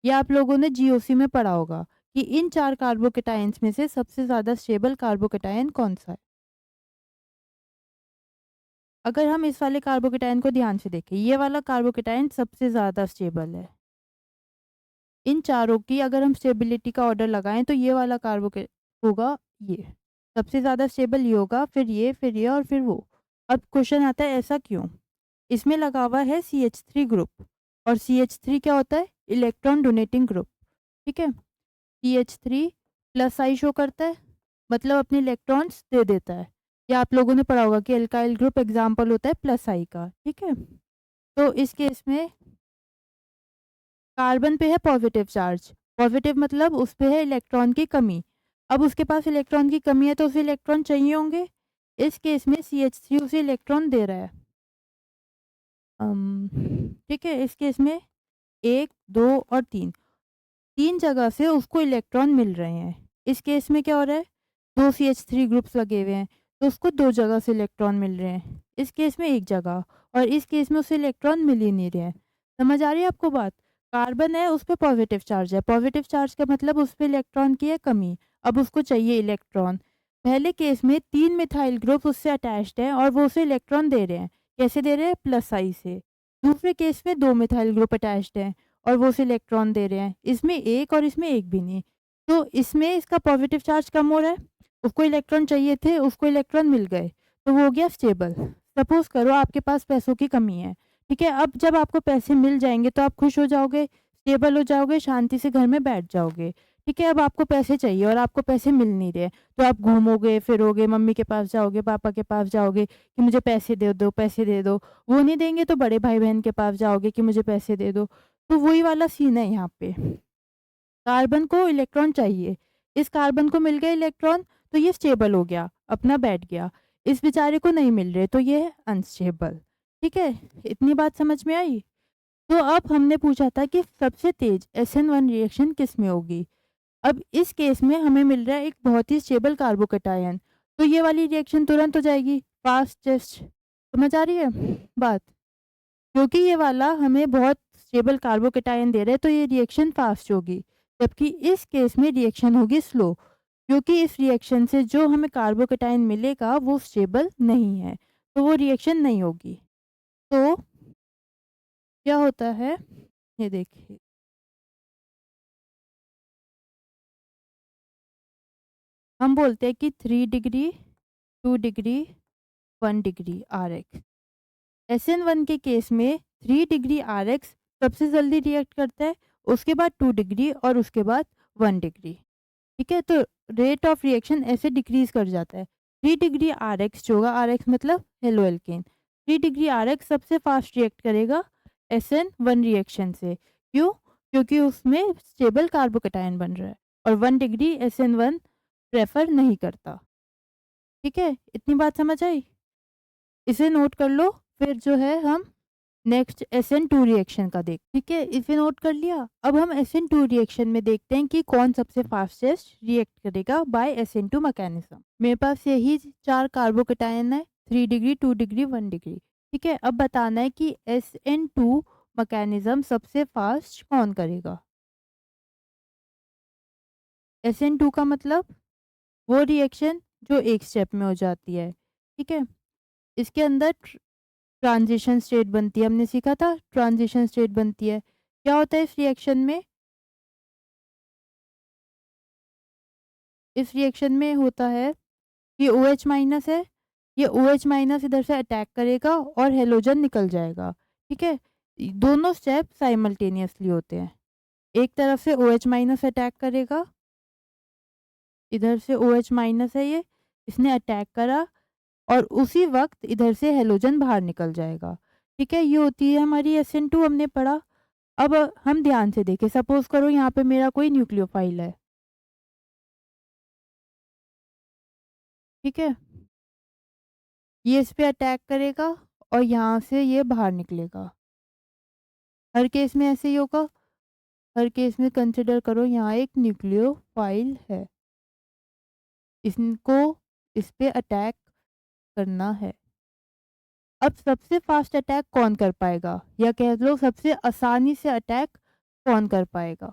[SPEAKER 1] ये आप लोगों ने जीओसी में पढ़ा होगा कि इन 4 कार्बोकैटायन्स में से सबसे ज़्यादा स्टेबल कार्बोकैटायन कौन-सा है? अगर हम इस वाले कार्बोकैटायन को ध्यान से देखें, ये वाला कार्बोकैटायन सबसे ज़्यादा स्टेबल है। इन चारों की अगर हम स्टेबिलिटी का ऑर्डर लगाएँ तो ये वाला कार्बोकै होगा ये। सबसे ज़्यादा स्टेबल ये होगा, फिर ये और फिर वो। अब क्वेश्चन आता है ऐसा क्यों? इसमें लगा हुआ है CH3 ग्रुप और CH3 क्या होता है? Electron donating group. ठीक है? CH3 प्लस आई शो करता है, मतलब अपने इलेक्ट्रॉन्स दे देता है। या आप लोगों ने पढ़ा होगा कि एल्काइल ग्रुप एग्जाम्पल होता है प्लस आई का। ठीक है? तो इस केस में कार्बन पे है पॉजिटिव चार्ज, पॉजिटिव मतलब उस पे है इलेक्ट्रॉन की कमी। अब उसके पास इलेक्ट्रॉन की कमी है तो उसे इलेक्ट्रॉन चाहिए होंगे। इस केस में CH3 उसे इलेक्ट्रॉन दे रहा है। ठीक है, इस केस में 1, 2 और 3, 3 जगह से उसको इलेक्ट्रॉन मिल रहे हैं। इस केस में क्या हो रहा है? 2 CH3 ग्रुप्स लगे हुए हैं, तो उसको 2 जगह से इलेक्ट्रॉन मिल रहे हैं। इस केस में 1 जगह और इस केस में उसे इलेक्ट्रॉन मिल ही नहीं रहे हैं। समझ आ रही है आपको बात? कार्बन है, उस पे पॉजिटिव चार्ज है। पॉजिटिव चार्ज का मतलब उस पे इलेक्ट्रॉन की है कमी। अब उसको चाहिए इलेक्ट्रॉन। पहले केस में 3 मिथाइल ग्रुप उससे अटैच्ड हैं और वो उसे इलेक्ट्रॉन दे रहे हैं। कैसे दे रहे हैं? प्लस आई से। दूसरे केस में 2 मिथाइल ग्रुप अटैच्ड हैं और वो उसे इलेक्ट्रॉन दे रहे हैं। इसमें 1 और इसमें 1 भी नहीं। तो इसमें इसका पॉजिटिव चार्ज कम हो रहा है। उसको इलेक्ट्रॉन चाहिए थे, उसको इलेक्ट्रॉन मिल गए, तो वो हो गया स्टेबल। सपोज़ करो आपके पास पैसों की कमी है, ठीक है? अब जब आपको पैसे मिल जाएँगे तो आप खुश हो जाओगे, स्टेबल हो जाओगे, शांति से घर में बैठ जाओगे, ठीक है? अब आपको पैसे चाहिए और आपको पैसे मिल नहीं रहे, तो आप घूमोगे, फिरोगे, मम्मी के पास जाओगे, पापा के पास जाओगे कि मुझे पैसे दे दो, पैसे दे दो। वो नहीं देंगे तो बड़े भाई-बहन के पास जाओगे कि मुझे पैसे दे दो। तो वही वाला सीन है यहाँ पे। कार्बन को इलेक्ट्रॉन चाहिए, इस कार्बन को मिल गए इलेक्ट्रॉन तो ये स्टेबल हो गया, अपना बैठ गया। इस बेचारे को नहीं मिल रहे तो ये है अनस्टेबल। ठीक है? इतनी बात समझ में आई? तो अब हमने पूछा था कि सबसे तेज SN1 रिएक्शन किस में होगी? अब इस केस में हमें मिल रहा है एक बहुत ही स्टेबल कार्बोकैटायन, तो ये वाली रिएक्शन तुरंत हो जाएगी, फास्टेस्ट। समझ आ रही है बात? क्योंकि ये वाला हमें बहुत स्टेबल कार्बोकैटायन दे रहा है तो ये रिएक्शन फास्ट होगी, जबकि इस केस में रिएक्शन होगी स्लो, क्योंकि इस रिएक्शन से जो हमें कार्बोकैटायन मिलेगा वो स्टेबल नहीं है। तो वो रिएक्शन नहीं होगी। तो क्या होता है, ये देखिए, हम बोलते हैं कि 3 degree, 2 degree, 1 degree RX. SN1 के केस में 3 डिग्री आरएक्स सबसे जल्दी रिएक्ट करता है, उसके बाद 2 डिग्री और उसके बाद 1 डिग्री। ठीक है? तो रेट ऑफ रिएक्शन ऐसे डिक्रीज़ कर जाता है। 3 डिग्री आरएक्स जो होगा, आरएक्स मतलब हेलो एल्केन। 3 डिग्री आरएक्स सबसे फास्ट रिएक्ट करेगा SN1 रिएक्शन से। क्यों? क्योंकि उसमें स्टेबल कार्बोकैटायन बन रहा है और 1 डिग्री SN1 प्रेफ़र नहीं करता। ठीक है? इतनी बात समझ आई? इसे नोट कर लो, फिर जो है हम नेक्स्ट SN2 रिएक्शन का देख, ठीक है? इसे नोट कर लिया। अब हम SN2 रिएक्शन में देखते हैं कि कौन सबसे फास्टेस्ट रिएक्ट करेगा बाय SN2 मैकेनिज्म। मेरे पास यही 4 कार्बोकैटायन है, 3 डिग्री, 2 डिग्री, 1 डिग्री। ठीक है? अब बताना है कि SN2 मैकेनिज्म सबसे फास्ट कौन करेगा? SN2 का मतलब वो रिएक्शन जो एक स्टेप में हो जाती है। ठीक है? इसके अंदर ट्रांजिशन स्टेट बनती है, हमने सीखा था ट्रांजिशन स्टेट बनती है। क्या होता है इस रिएक्शन में? इस रिएक्शन में होता है कि OH माइनस है, ये OH माइनस इधर से अटैक करेगा और हैलोजन निकल जाएगा। ठीक है? दोनों स्टेप साइमल्टेनियसली होते हैं। एक तरफ से OH माइनस अटैक करेगा, इधर से OH माइनस है ये, इसने अटैक करा और उसी वक़्त इधर से हैलोजन बाहर निकल जाएगा। ठीक है? ये होती है हमारी SN2, हमने पढ़ा। अब हम ध्यान से देखें, सपोज़ करो यहाँ पे मेरा कोई न्यूक्लियोफाइल है। ठीक है? ये इस पे अटैक करेगा और यहाँ से ये बाहर निकलेगा। हर केस में ऐसे ही होगा। हर केस में कंसिडर करो यहाँ एक न्यूक्लियोफाइल है। इनको इस पे अटैक करना है। अब सबसे फास्ट अटैक कौन कर पाएगा? या कह लो सबसे आसानी से अटैक कौन कर पाएगा?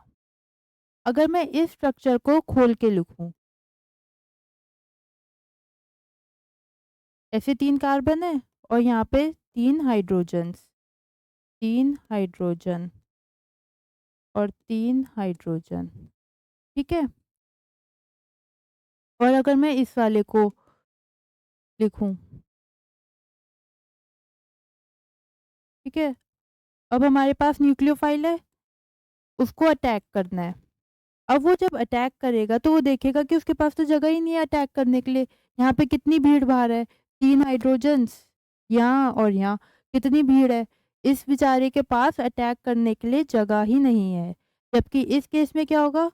[SPEAKER 1] अगर मैं इस स्ट्रक्चर को खोल के लिखूँ, ऐसे 3 कार्बन है और यहाँ पे 3 हाइड्रोजन्स, 3 हाइड्रोजन और 3 हाइड्रोजन। ठीक है? और अगर मैं इस वाले को लिखूँ, ठीक है? अब हमारे पास न्यूक्लियोफाइल है, उसको अटैक करना है। अब वो जब अटैक करेगा तो वो देखेगा कि उसके पास तो जगह ही नहीं है अटैक करने के लिए। यहाँ पे कितनी भीड़-भाड़ है, 3 हाइड्रोजन्स यहाँ और यहाँ, कितनी भीड़ है। इस बेचारे के पास अटैक करने के लिए जगह ही नहीं है। जबकि इस केस में क्या होगा,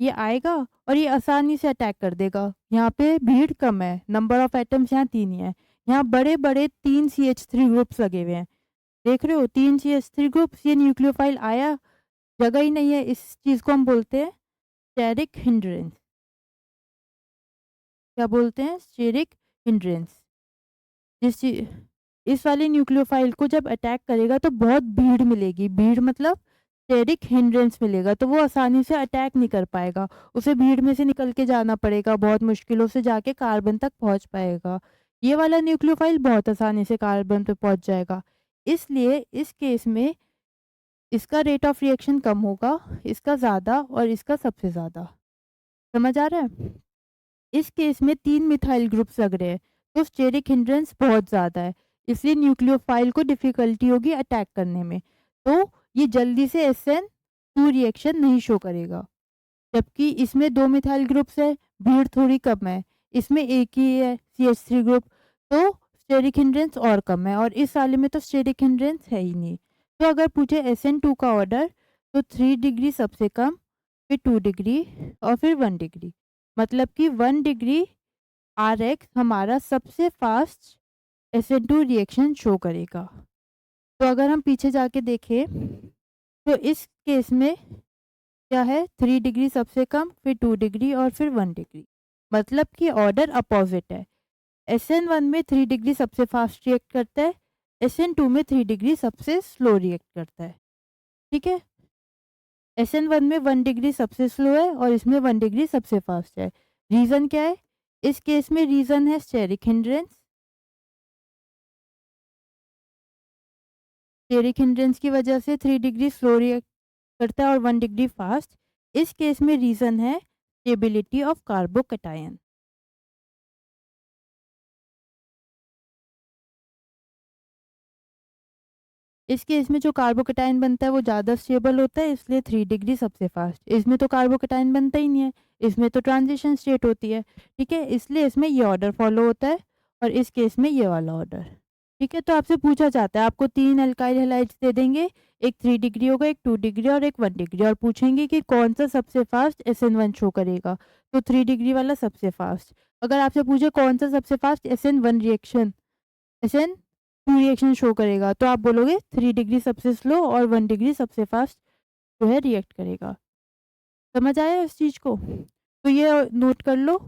[SPEAKER 1] ये आएगा और ये आसानी से अटैक कर देगा। यहाँ पे भीड़ कम है, नंबर ऑफ एटम्स यहाँ 3 ही है। यहाँ बड़े-बड़े 3 CH3 ग्रुप्स लगे हुए हैं। देख रहे हो 3 CH3 ग्रुप्स, ये न्यूक्लियोफाइल आया, जगह ही नहीं है। इस चीज़ को हम बोलते हैं स्टेरिक हिंड्रेंस। क्या बोलते हैं? Steric hindrance. जिस ची इस वाले न्यूक्लियोफाइल को जब अटैक करेगा तो बहुत भीड़ मिलेगी। भीड़ मतलब स्टेरिक हिंड्रेंस मिलेगा, तो वो आसानी से अटैक नहीं कर पाएगा। उसे भीड़ में से निकल के जाना पड़ेगा, बहुत मुश्किलों से जाके कार्बन तक पहुँच पाएगा। ये वाला न्यूक्लियोफाइल बहुत आसानी से कार्बन पे पहुँच जाएगा। इसलिए इस केस में इसका रेट ऑफ रिएक्शन कम होगा, इसका ज़्यादा और इसका सबसे ज़्यादा। समझ आ रहा है? इस केस में 3 मिथाइल ग्रुप्स लग रहे हैं, तो स्टेरिक हिंड्रेंस बहुत ज़्यादा है, इसलिए न्यूक्लियोफाइल को डिफ़िकल्टी होगी अटैक करने में। तो ये जल्दी से SN2 रिएक्शन नहीं शो करेगा। जबकि इसमें 2 मिथाइल ग्रुप्स है, भीड़ थोड़ी कम है। इसमें एक ही है CH3 ग्रुप, तो स्टेरिक हिंड्रेंस और कम है और इस वाले में तो स्टेरिक हिंड्रेंस है ही नहीं। तो अगर पूछे SN2 का ऑर्डर, तो 3 डिग्री सबसे कम, फिर 2 डिग्री और फिर 1 डिग्री। मतलब कि 1 डिग्री आरएक्स हमारा सबसे फास्ट SN2 रिएक्शन शो करेगा। तो अगर हम पीछे जाके देखें, तो इस केस में क्या है, 3 डिग्री सबसे कम, फिर 2 डिग्री और फिर 1 डिग्री। मतलब कि ऑर्डर अपोज़िट है। SN1 में 3 डिग्री सबसे फास्ट रिएक्ट करता है, SN2 में 3 डिग्री सबसे स्लो रिएक्ट करता है। ठीक है? SN1 में 1 डिग्री सबसे स्लो है और इसमें 1 डिग्री सबसे फास्ट है। रीज़न क्या है? इस केस में रीज़न है स्टेरिक हिंड्रेंस, स्टेरिक हिंड्रेंस की वजह से 3 डिग्री स्लो रिएक्ट करता है और 1 डिग्री फास्ट। इस केस में रीज़न है स्टेबिलिटी ऑफ कार्बोकैटायन। इस केस में जो कार्बोकैटायन बनता है वो ज़्यादा स्टेबल होता है, इसलिए 3 डिग्री सबसे फास्ट। इसमें तो कार्बोकैटायन बनता ही नहीं है, इसमें तो ट्रांजिशन स्टेट होती है, ठीक है? इसलिए इसमें ये ऑर्डर फॉलो होता है और इस केस में ये वाला ऑर्डर, ठीक है? तो आपसे पूछा जाता है, आपको 3 अल्काइल हैलाइड्स दे देंगे, एक 3 डिग्री होगा, एक 2 डिग्री और एक 1 डिग्री, और पूछेंगे कि कौन-सा सबसे फास्ट SN1 शो करेगा, तो 3 डिग्री वाला सबसे फास्ट। अगर आपसे पूछे कौन-सा सबसे fast SN1 reaction, SN2 reaction show करेगा, तो आप बोलोगे 3 डिग्री सबसे स्लो और 1 डिग्री सबसे फास्ट जो है रिएक्ट करेगा। समझ आया इस चीज़ को? तो ये नोट कर लो,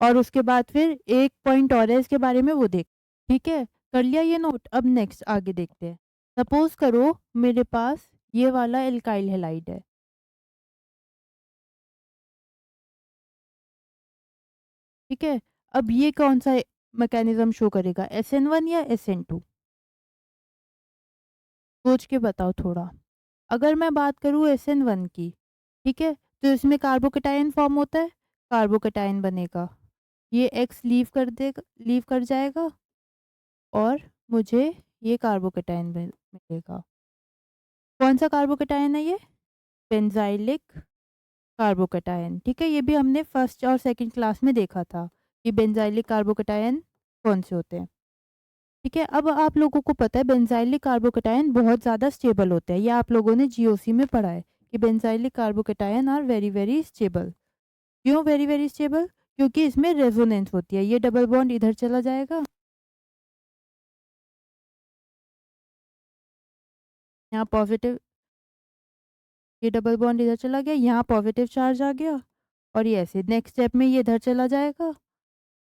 [SPEAKER 1] और उसके बाद फिर एक पॉइंट और है इसके बारे में, वो देख, ठीक है? कर लिया ये नोट? अब नेक्स्ट आगे देखते हैं। सपोज़ करो मेरे पास ये वाला एल्काइल हैलाइड है, ठीक है? अब ये कौन-सा मैकेनिज़्म शो करेगा, SN1 या SN2? सोच के बताओ थोड़ा। अगर मैं बात करूँ SN1 की, ठीक है? तो इसमें कार्बोकैटायन फॉर्म होता है, कार्बोकैटायन बनेगा। ये X लीव कर जाएगा और मुझे ये कार्बोकैटायन मिलेगा। कौन-सा कार्बोकैटायन है ये? बेंज़ाइलिक कार्बोकैटायन, ठीक है? ये भी हमने फर्स्ट और सेकंड क्लास में देखा था कि बेंज़ाइलिक कार्बोकैटायन कौन से होते हैं, ठीक है? अब आप लोगों को पता है बेंज़ाइलिक कार्बोकैटायन बहुत ज़्यादा स्टेबल होते हैं। ये आप लोगों ने जीओसी में पढ़ा है कि benzylic carbocation are very, very stable. क्यों वेरी, वेरी स्टेबल? क्योंकि इसमें रेजोनेंस होती है। ये डबल बॉन्ड इधर चला जाएगा, यहाँ पॉजिटिव, ये डबल बॉन्ड इधर चला गया, यहाँ पॉजिटिव चार्ज आ गया, और ये ऐसे नेक्स्ट स्टेप में ये इधर चला जाएगा,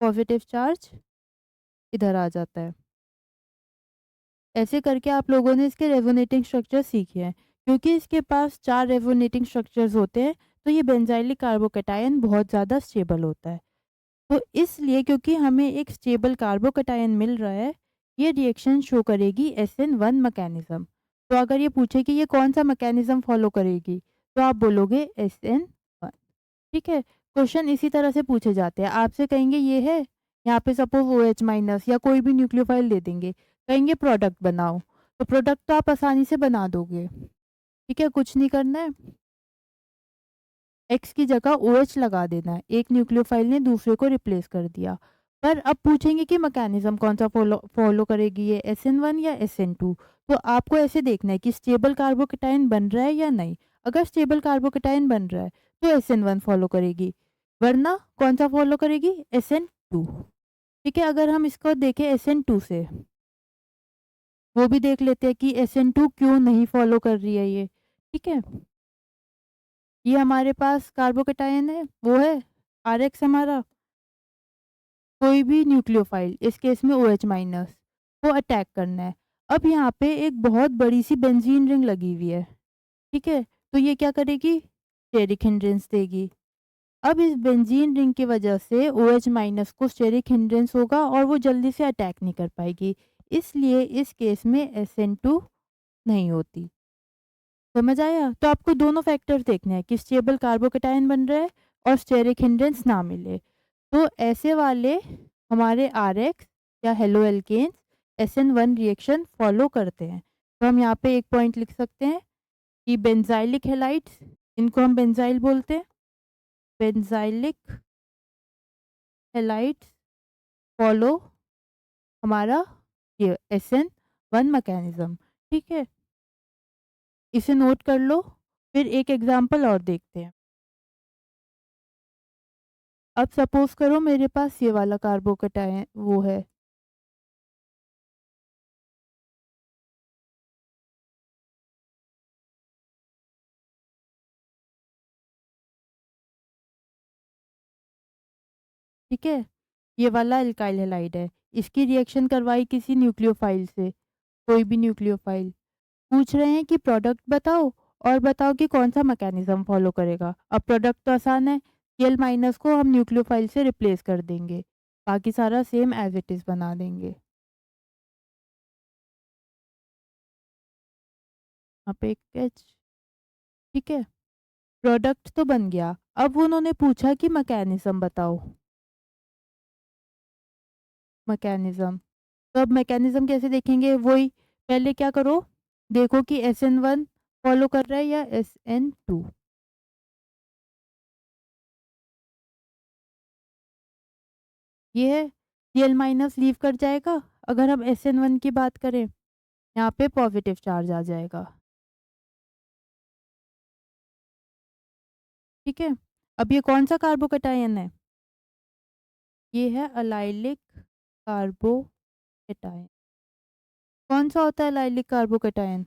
[SPEAKER 1] पॉजिटिव चार्ज इधर आ जाता है। ऐसे करके आप लोगों ने इसके रेजोनेटिंग स्ट्रक्चर सीखे हैं। क्योंकि इसके पास 4 रेजोनेटिंग स्ट्रक्चर्स होते हैं, तो ये बेंज़ाइलिक कार्बोकैटायन बहुत ज़्यादा स्टेबल होता है। तो इसलिए क्योंकि हमें एक स्टेबल कार्बोकैटायन मिल रहा है, ये रिएक्शन शो करेगी SN1 मैकेनिज़्म। तो अगर ये पूछे कि ये कौन-सा मैकेनिज़्म फ़ॉलो करेगी, तो आप बोलोगे SN1, ठीक है? क्वेश्चन इसी तरह से पूछे जाते हैं। आपसे कहेंगे ये है, यहाँ पे सपोज़ OH माइनस या कोई भी न्यूक्लियोफाइल दे देंगे, कहेंगे प्रोडक्ट बनाओ, तो प्रोडक्ट तो आप आसानी से बना दोगे, ठीक है? कुछ नहीं करना है, एक्स की जगह OH लगा देना है। एक न्यूक्लियोफाइल ने दूसरे को रिप्लेस कर दिया। पर अब पूछेंगे कि मैकेनिज़्म कौन-सा फ़ॉलो करेगी ये, SN1 या SN2? तो आपको ऐसे देखना है कि स्टेबल कार्बोकैटायन बन रहा है या नहीं। अगर स्टेबल कार्बोकैटायन बन रहा है, तो SN1 फ़ॉलो करेगी, वरना कौन-सा फ़ॉलो करेगी? SN2, ठीक है? अगर हम इसको देखें SN2 से, वो भी देख लेते हैं कि SN2 क्यों नहीं फ़ॉलो कर रही है ये, ठीक है? ये हमारे पास कार्बोकैटायन है, वो है RX हमारा, कोई भी न्यूक्लियोफाइल, इस केस में OH माइनस, को अटैक करना है। अब यहाँ पे एक बहुत बड़ी-सी बेंज़ीन रिंग लगी हुई है, ठीक है? तो ये क्या करेगी? स्टेरिक हिंड्रेंस देगी। अब इस बेंज़ीन रिंग की वजह से OH माइनस को स्टेरिक हिंड्रेंस होगा और वो जल्दी से अटैक नहीं कर पाएगी। इसलिए इस केस में SN2 नहीं होती। समझ आया? तो आपको दोनों फैक्टर देखने हैं कि स्टेबल कार्बोकैटायन बन रहा है और स्टेरिक हिंड्रेंस ना मिले। तो ऐसे वाले हमारे आरएक्स या halo alkanes SN1 reaction follow करते हैं। तो हम यहाँ पे एक पॉइंट लिख सकते हैं कि बेंजाइलिक हैलाइड्स, इनको हम बेंजाइल बोलते हैं, बेंजाइलिक हैलाइड्स फॉलो हमारा ये SN1 मैकेनिज्म, ठीक है? इसे नोट कर लो। फिर एक एग्जांपल और देखते हैं। अब सपोज़ करो मेरे पास ये वाला कार्बोकैटायन वो है, ठीक है? ये वाला एल्काइल हैलाइड है। इसकी रिएक्शन करवाई किसी न्यूक्लियोफाइल से, कोई भी न्यूक्लियोफाइल। पूछ रहे हैं कि प्रोडक्ट बताओ और बताओ कि कौन-सा मैकेनिज़्म फ़ॉलो करेगा। अब प्रोडक्ट तो आसान है, Cl माइनस को हम न्यूक्लियोफाइल से रिप्लेस कर देंगे। बाकी सारा सेम एज़ इट इज़ बना देंगे। यहाँ पे एक एच, ठीक है? प्रोडक्ट तो बन गया। अब उन्होंने पूछा कि मैकेनिज़्म बताओ, मैकेनिज़्म। तो अब मैकेनिज़्म कैसे देखेंगे? वही, पहले क्या करो, देखो कि SN1 फ़ॉलो कर रहा है या SN2। ये है, Cl माइनस लीव कर जाएगा। अगर हम SN1 की बात करें, यहाँ पे पॉज़िटिव चार्ज आ जाएगा, ठीक है? अब ये कौन-सा कार्बोकैटायन है? ये है अलाइलिक कार्बोकैटायन। कौन-सा होता है अलाइलिक कार्बोकैटायन?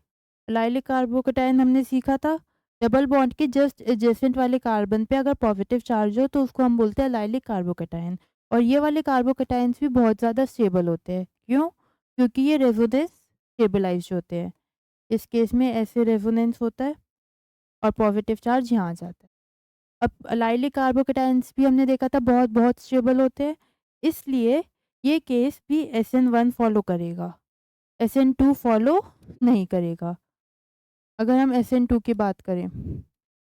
[SPEAKER 1] अलाइलिक कार्बोकैटायन हमने सीखा था, डबल बॉन्ड के जस्ट एडजेसेंट वाले कार्बन पे अगर पॉजिटिव चार्ज हो तो उसको हम बोलते हैं अलाइलिक कार्बोकैटायन। और ये वाले कार्बोकैटायंस भी बहुत ज़्यादा स्टेबल होते हैं। क्यों? क्योंकि ये रेजोनेंस स्टेबलाइज्ड होते हैं। इस केस में ऐसे रेजोनेंस होता है और पॉजिटिव चार्ज यहाँ आ जाता है। अब अलाइलिक कार्बोकैटायंस भी हमने देखा था बहुत-बहुत स्टेबल होते हैं, इसलिए ये केस भी SN1 फॉलो करेगा, SN2 फॉलो नहीं करेगा। अगर हम SN2 की बात करें,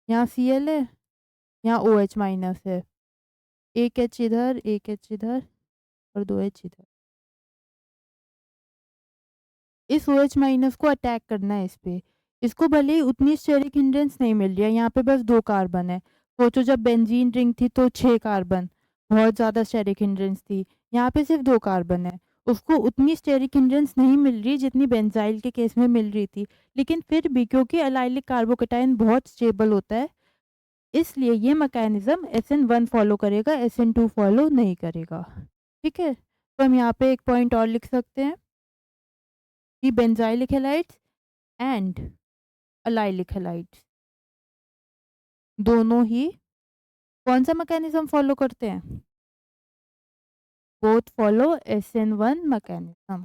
[SPEAKER 1] यहाँ Cl है, यहाँ OH माइनस है, 1 H इधर, 1 H इधर और 2 H इधर। इस OH माइनस को अटैक करना है इस पे। इसको भले ही उतनी स्टेरिक हिंड्रेंस नहीं मिल रही है, यहाँ पे बस 2 कार्बन है। सोचो जब बेंजीन रिंग थी तो 6 कार्बन, बहुत ज़्यादा स्टेरिक हिंड्रेंस थी। यहाँ पे सिर्फ 2 कार्बन है। उसको उतनी स्टेरिक हिंड्रेंस नहीं मिल रही जितनी बेंज़ाइल के केस में मिल रही थी। लेकिन फिर भी क्योंकि एलाइलिक कार्बोकैटायन बहुत स्टेबल होता है, इसलिए ये मैकेनिज़्म SN1 फ़ॉलो करेगा, SN2 फ़ॉलो नहीं करेगा। ठीक है? तो हम यहाँ पे एक पॉइंट और लिख सकते हैं कि बेंज़ाइलिक हैलाइड्स एंड अलाइलिक हैलाइड्स दोनों ही कौन-सा मैकेनिज़्म फ़ॉलो करते हैं? Both follow SN1 mechanism.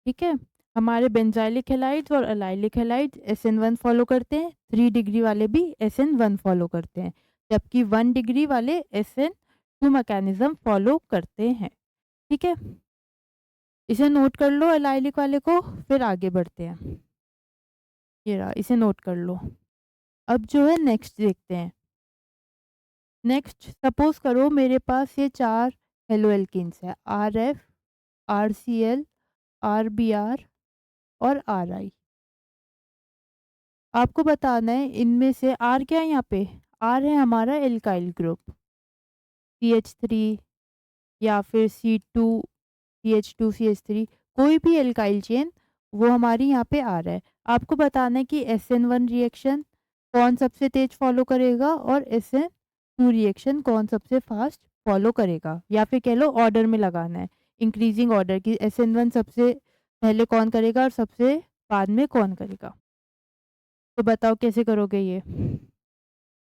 [SPEAKER 1] ठीक है? हमारे बेंज़ाइलिक हैलाइड्स और अलाइलिक हैलाइड्स SN1 फ़ॉलो करते हैं, 3 डिग्री वाले भी SN1 फ़ॉलो करते हैं, जबकि 1 डिग्री वाले SN2 मैकेनिज़्म फ़ॉलो करते हैं। ठीक है? इसे नोट कर लो एलाइलिक वाले को, फिर आगे बढ़ते हैं। ये रहा, इसे नोट कर लो। अब जो है नेक्स्ट देखते हैं। नेक्स्ट सपोज़ करो मेरे पास ये 4 हेलोएल्कीन्स हैं, RF, RCl, RBr और RI। आपको बताना है इनमें से R क्या है यहाँ पे? R है हमारा एल्काइल ग्रुप, CH3 या फिर C2, CH2, CH3, कोई भी एल्काइल चेन वो हमारी यहाँ पे आ रहा है। आपको बताना है कि SN1 रिएक्शन कौन सबसे तेज फॉलो करेगा और SN2 रिएक्शन कौन सबसे फास्ट फॉलो करेगा, या फिर कह लो ऑर्डर में लगाना है, इंक्रीजिंग ऑर्डर की SN1 सबसे पहले कौन करेगा और सबसे बाद में कौन करेगा। तो बताओ कैसे करोगे ये?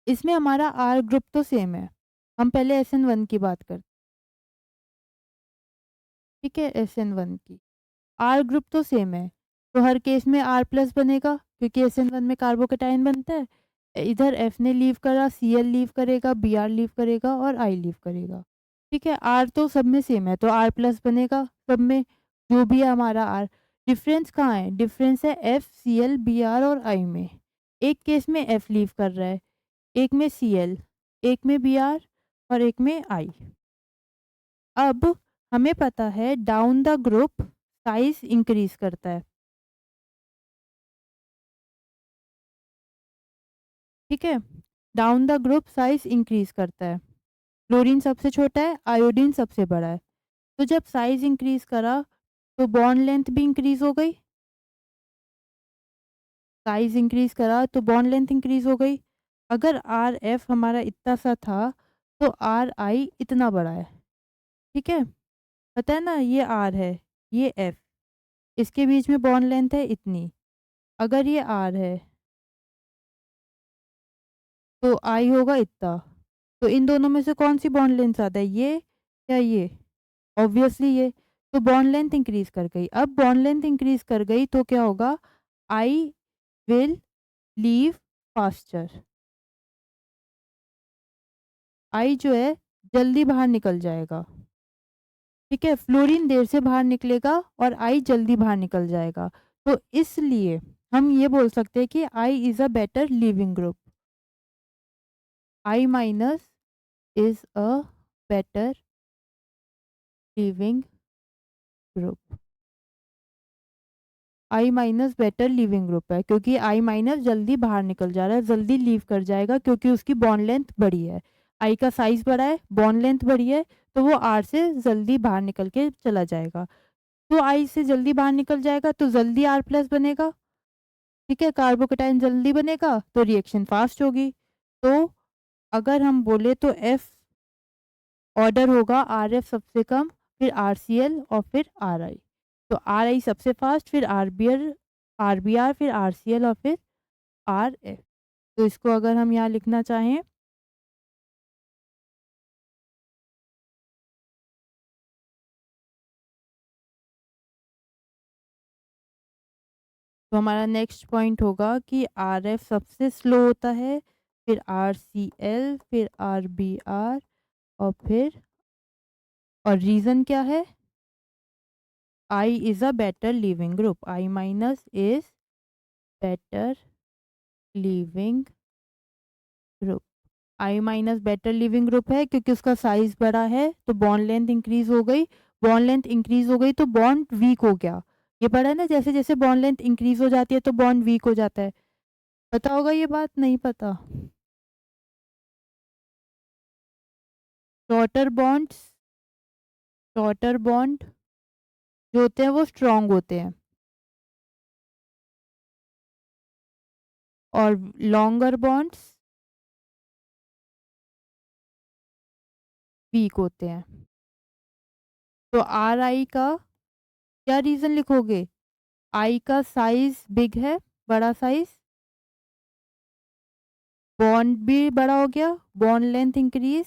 [SPEAKER 1] इसमें हमारा R ग्रुप तो सेम है। हम पहले SN1 की बात करते हैं, ठीक है? SN1 की। R ग्रुप तो सेम है, तो हर केस में R प्लस बनेगा क्योंकि SN1 में कार्बोकैटायन बनता है। इधर F ने लीव करा, Cl लीव करेगा, Br लीव करेगा और I लीव करेगा। ठीक है? R तो सब में सेम है, तो R प्लस बनेगा सब में, जो भी है हमारा R। डिफरेंस कहाँ है? डिफरेंस है F, Cl, Br और I में। एक केस में F लीव कर रहा है, एक में Cl, एक में Br और एक में I। अब हमें पता है down the group size increase करता है, ठीक है? Down the group size increase करता है। क्लोरीन सबसे छोटा है, आयोडीन सबसे बड़ा है। तो जब साइज इंक्रीज करा तो बॉन्ड लेंथ भी इंक्रीज हो गई। साइज इंक्रीज करा तो बॉन्ड लेंथ इंक्रीज हो गई। अगर आर एफ हमारा इतना सा था तो आर आई इतना बड़ा है, ठीक है? पता है ना, ये आर है, ये एफ, इसके बीच में बॉन्ड लेंथ है इतनी। अगर ये आर है तो आई होगा इतना। तो इन दोनों में से कौन सी बॉन्ड लेंथ ज़्यादा है, ये या ये? ऑब्वियसली ये। तो बॉन्ड लेंथ इंक्रीज कर गई। अब बॉन्ड लेंथ इंक्रीज कर गई तो क्या होगा? I will leave faster. I जो है जल्दी बाहर निकल जाएगा। ठीक है, फ्लोरीन देर से बाहर निकलेगा और आई जल्दी बाहर निकल जाएगा। तो इसलिए हम ये बोल सकते हैं कि I is a better leaving group. I minus is a better leaving group. I minus better leaving group है क्योंकि आई माइनस जल्दी बाहर निकल जा रहा है, जल्दी लीव कर जाएगा क्योंकि उसकी बॉन्ड लेंथ बड़ी है। आई का साइज बड़ा है, बॉन्ड लेंथ बड़ी है, तो वो आर से जल्दी बाहर निकल के चला जाएगा। तो आई से जल्दी बाहर निकल जाएगा तो जल्दी आर प्लस बनेगा। ठीक है, कार्बोकेटाइन जल्दी बनेगा तो रिएक्शन फास्ट होगी। तो अगर हम बोले तो एफ ऑर्डर होगा आर एफ सबसे कम, फिर आर सी एल और फिर आर आई। तो आर आई सबसे फास्ट, फिर आर बी आर, फिर आर सी एल और फिर आर एफ। तो इसको अगर हम यहाँ लिखना चाहें तो हमारा नेक्स्ट पॉइंट होगा कि आर एफ सबसे स्लो होता है, फिर आर सी एल, फिर आर बी आर और फिर और रीज़न क्या है? I is a better leaving group. I minus is better leaving group. I minus better leaving group है क्योंकि उसका साइज बड़ा है तो बॉन्ड लेंथ इंक्रीज हो गई। बॉन्ड लेंथ इंक्रीज हो गई तो बॉन्ड वीक हो गया। ये पढ़ा है ना, जैसे जैसे बॉन्ड लेंथ इंक्रीज हो जाती है तो बॉन्ड वीक हो जाता है। पता होगा ये बात, नहीं पता? शॉर्टर बॉन्ड्स शॉर्टर बॉन्ड जो होते हैं वो स्ट्रांग होते हैं और लॉन्गर बॉन्ड्स वीक होते हैं। तो आर आई का क्या रीजन लिखोगे? आई का साइज बिग है, बड़ा साइज, बॉन्ड भी बड़ा हो गया, bond length increase,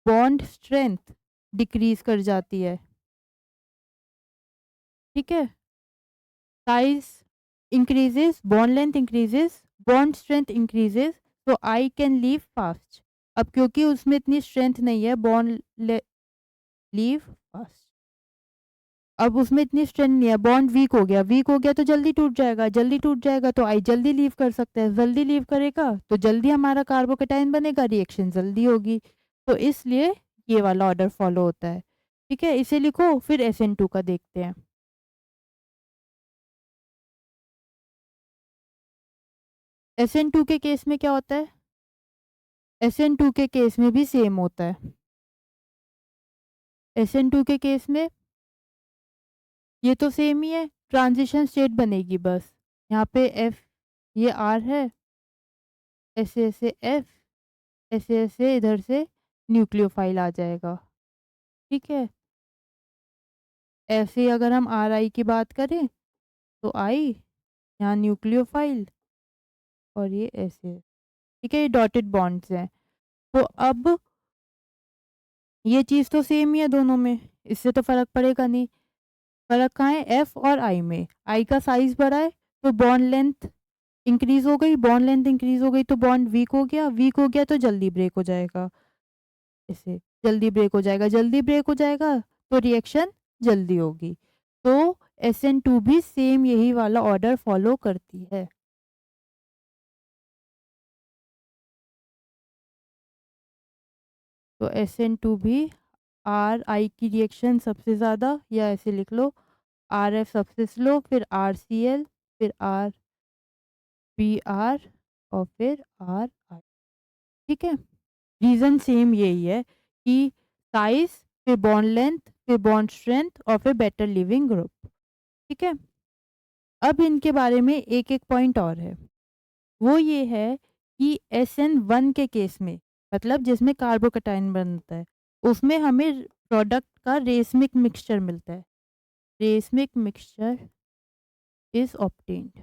[SPEAKER 1] bond strength decrease कर जाती है। ठीक है, size increases, bond length increases, bond strength increases, तो आई कैन लीव फास्ट। अब क्योंकि उसमें इतनी स्ट्रेंथ नहीं है, बॉन्ड लीव फास्ट। अब उसमें इतनी स्ट्रेंथ नहीं है, बॉन्ड वीक हो गया, वीक हो गया तो जल्दी टूट जाएगा, जल्दी टूट जाएगा तो आई जल्दी लीव कर सकता है, जल्दी लीव करेगा तो जल्दी हमारा कार्बोकेटाइन बनेगा, रिएक्शन जल्दी होगी। तो इसलिए ये वाला ऑर्डर फॉलो होता है। ठीक है, इसे लिखो, फिर SN2 का देखते हैं। SN2 के केस में क्या होता है? SN2 के केस में भी सेम होता है। SN2 के केस में ये तो सेम ही है, ट्रांजिशन स्टेट बनेगी बस। यहाँ पे F, ये R है, ऐसे ऐसे F, ऐसे ऐसे इधर से न्यूक्लियोफाइल आ जाएगा। ठीक है, ऐसे अगर हम आर आई की बात करें तो आई, यहाँ न्यूक्लियोफाइल और ये ऐसे। ठीक है, ये डॉटेड बॉन्ड्स हैं। तो अब ये चीज़ तो सेम ही है दोनों में, इससे तो फर्क पड़ेगा नहीं। फर्क कहाँ है? एफ और आई में। आई का साइज बड़ा है तो बॉन्ड लेंथ इंक्रीज हो गई, बॉन्ड लेंथ इंक्रीज हो गई तो बॉन्ड वीक हो गया, वीक हो गया तो जल्दी ब्रेक हो जाएगा। इसे जल्दी ब्रेक हो जाएगा, जल्दी ब्रेक हो जाएगा तो रिएक्शन जल्दी होगी। तो SN2 भी सेम यही वाला ऑर्डर फॉलो करती है। तो SN2 भी आर आई की रिएक्शन सबसे ज़्यादा, या ऐसे लिख लो, आर एफ सबसे स्लो, फिर आर सी एल, फिर आर बी आर और फिर आर आई। ठीक है, रीज़न सेम यही है कि साइज, फिर बॉन्ड लेंथ, फिर बॉन्ड स्ट्रेंथ और फिर बेटर लिविंग ग्रुप। ठीक है, अब इनके बारे में एक एक पॉइंट और है। वो ये है कि SN1 के केस में, मतलब जिसमें कार्बोकटाइन बनता है, उसमें हमें प्रोडक्ट का रेसमिक मिक्सचर मिलता है। Racemic mixture is obtained.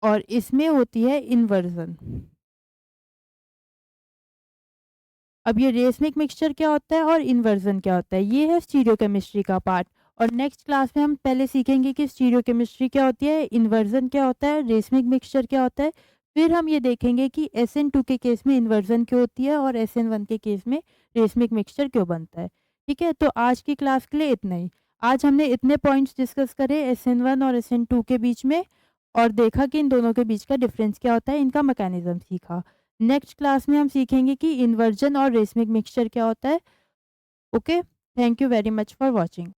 [SPEAKER 1] और इसमें होती है इन्वर्जन। अब ये रेसमिक मिक्सचर क्या होता है और इन्वर्जन क्या होता है, ये है स्टीरियोकेमिस्ट्री का पार्ट। और नेक्स्ट क्लास में हम पहले सीखेंगे कि स्टीरियोकेमिस्ट्री क्या होती है, इन्वर्जन क्या होता है, रेसमिक मिक्सचर क्या होता है, फिर हम ये देखेंगे कि SN2 के केस में इन्वर्जन क्यों होती है और SN1 के केस में रेसमिक मिक्सचर क्यों बनता है। ठीक है, तो आज की क्लास के लिए इतना ही। आज हमने इतने पॉइंट्स डिस्कस करे SN1 और SN2 के बीच में, और देखा कि इन दोनों के बीच का डिफरेंस क्या होता है, इनका मैकेनिज्म सीखा। नेक्स्ट क्लास में हम सीखेंगे कि इन्वर्जन और रेसमिक मिक्सचर क्या होता है। Okay, thank you very much for watching.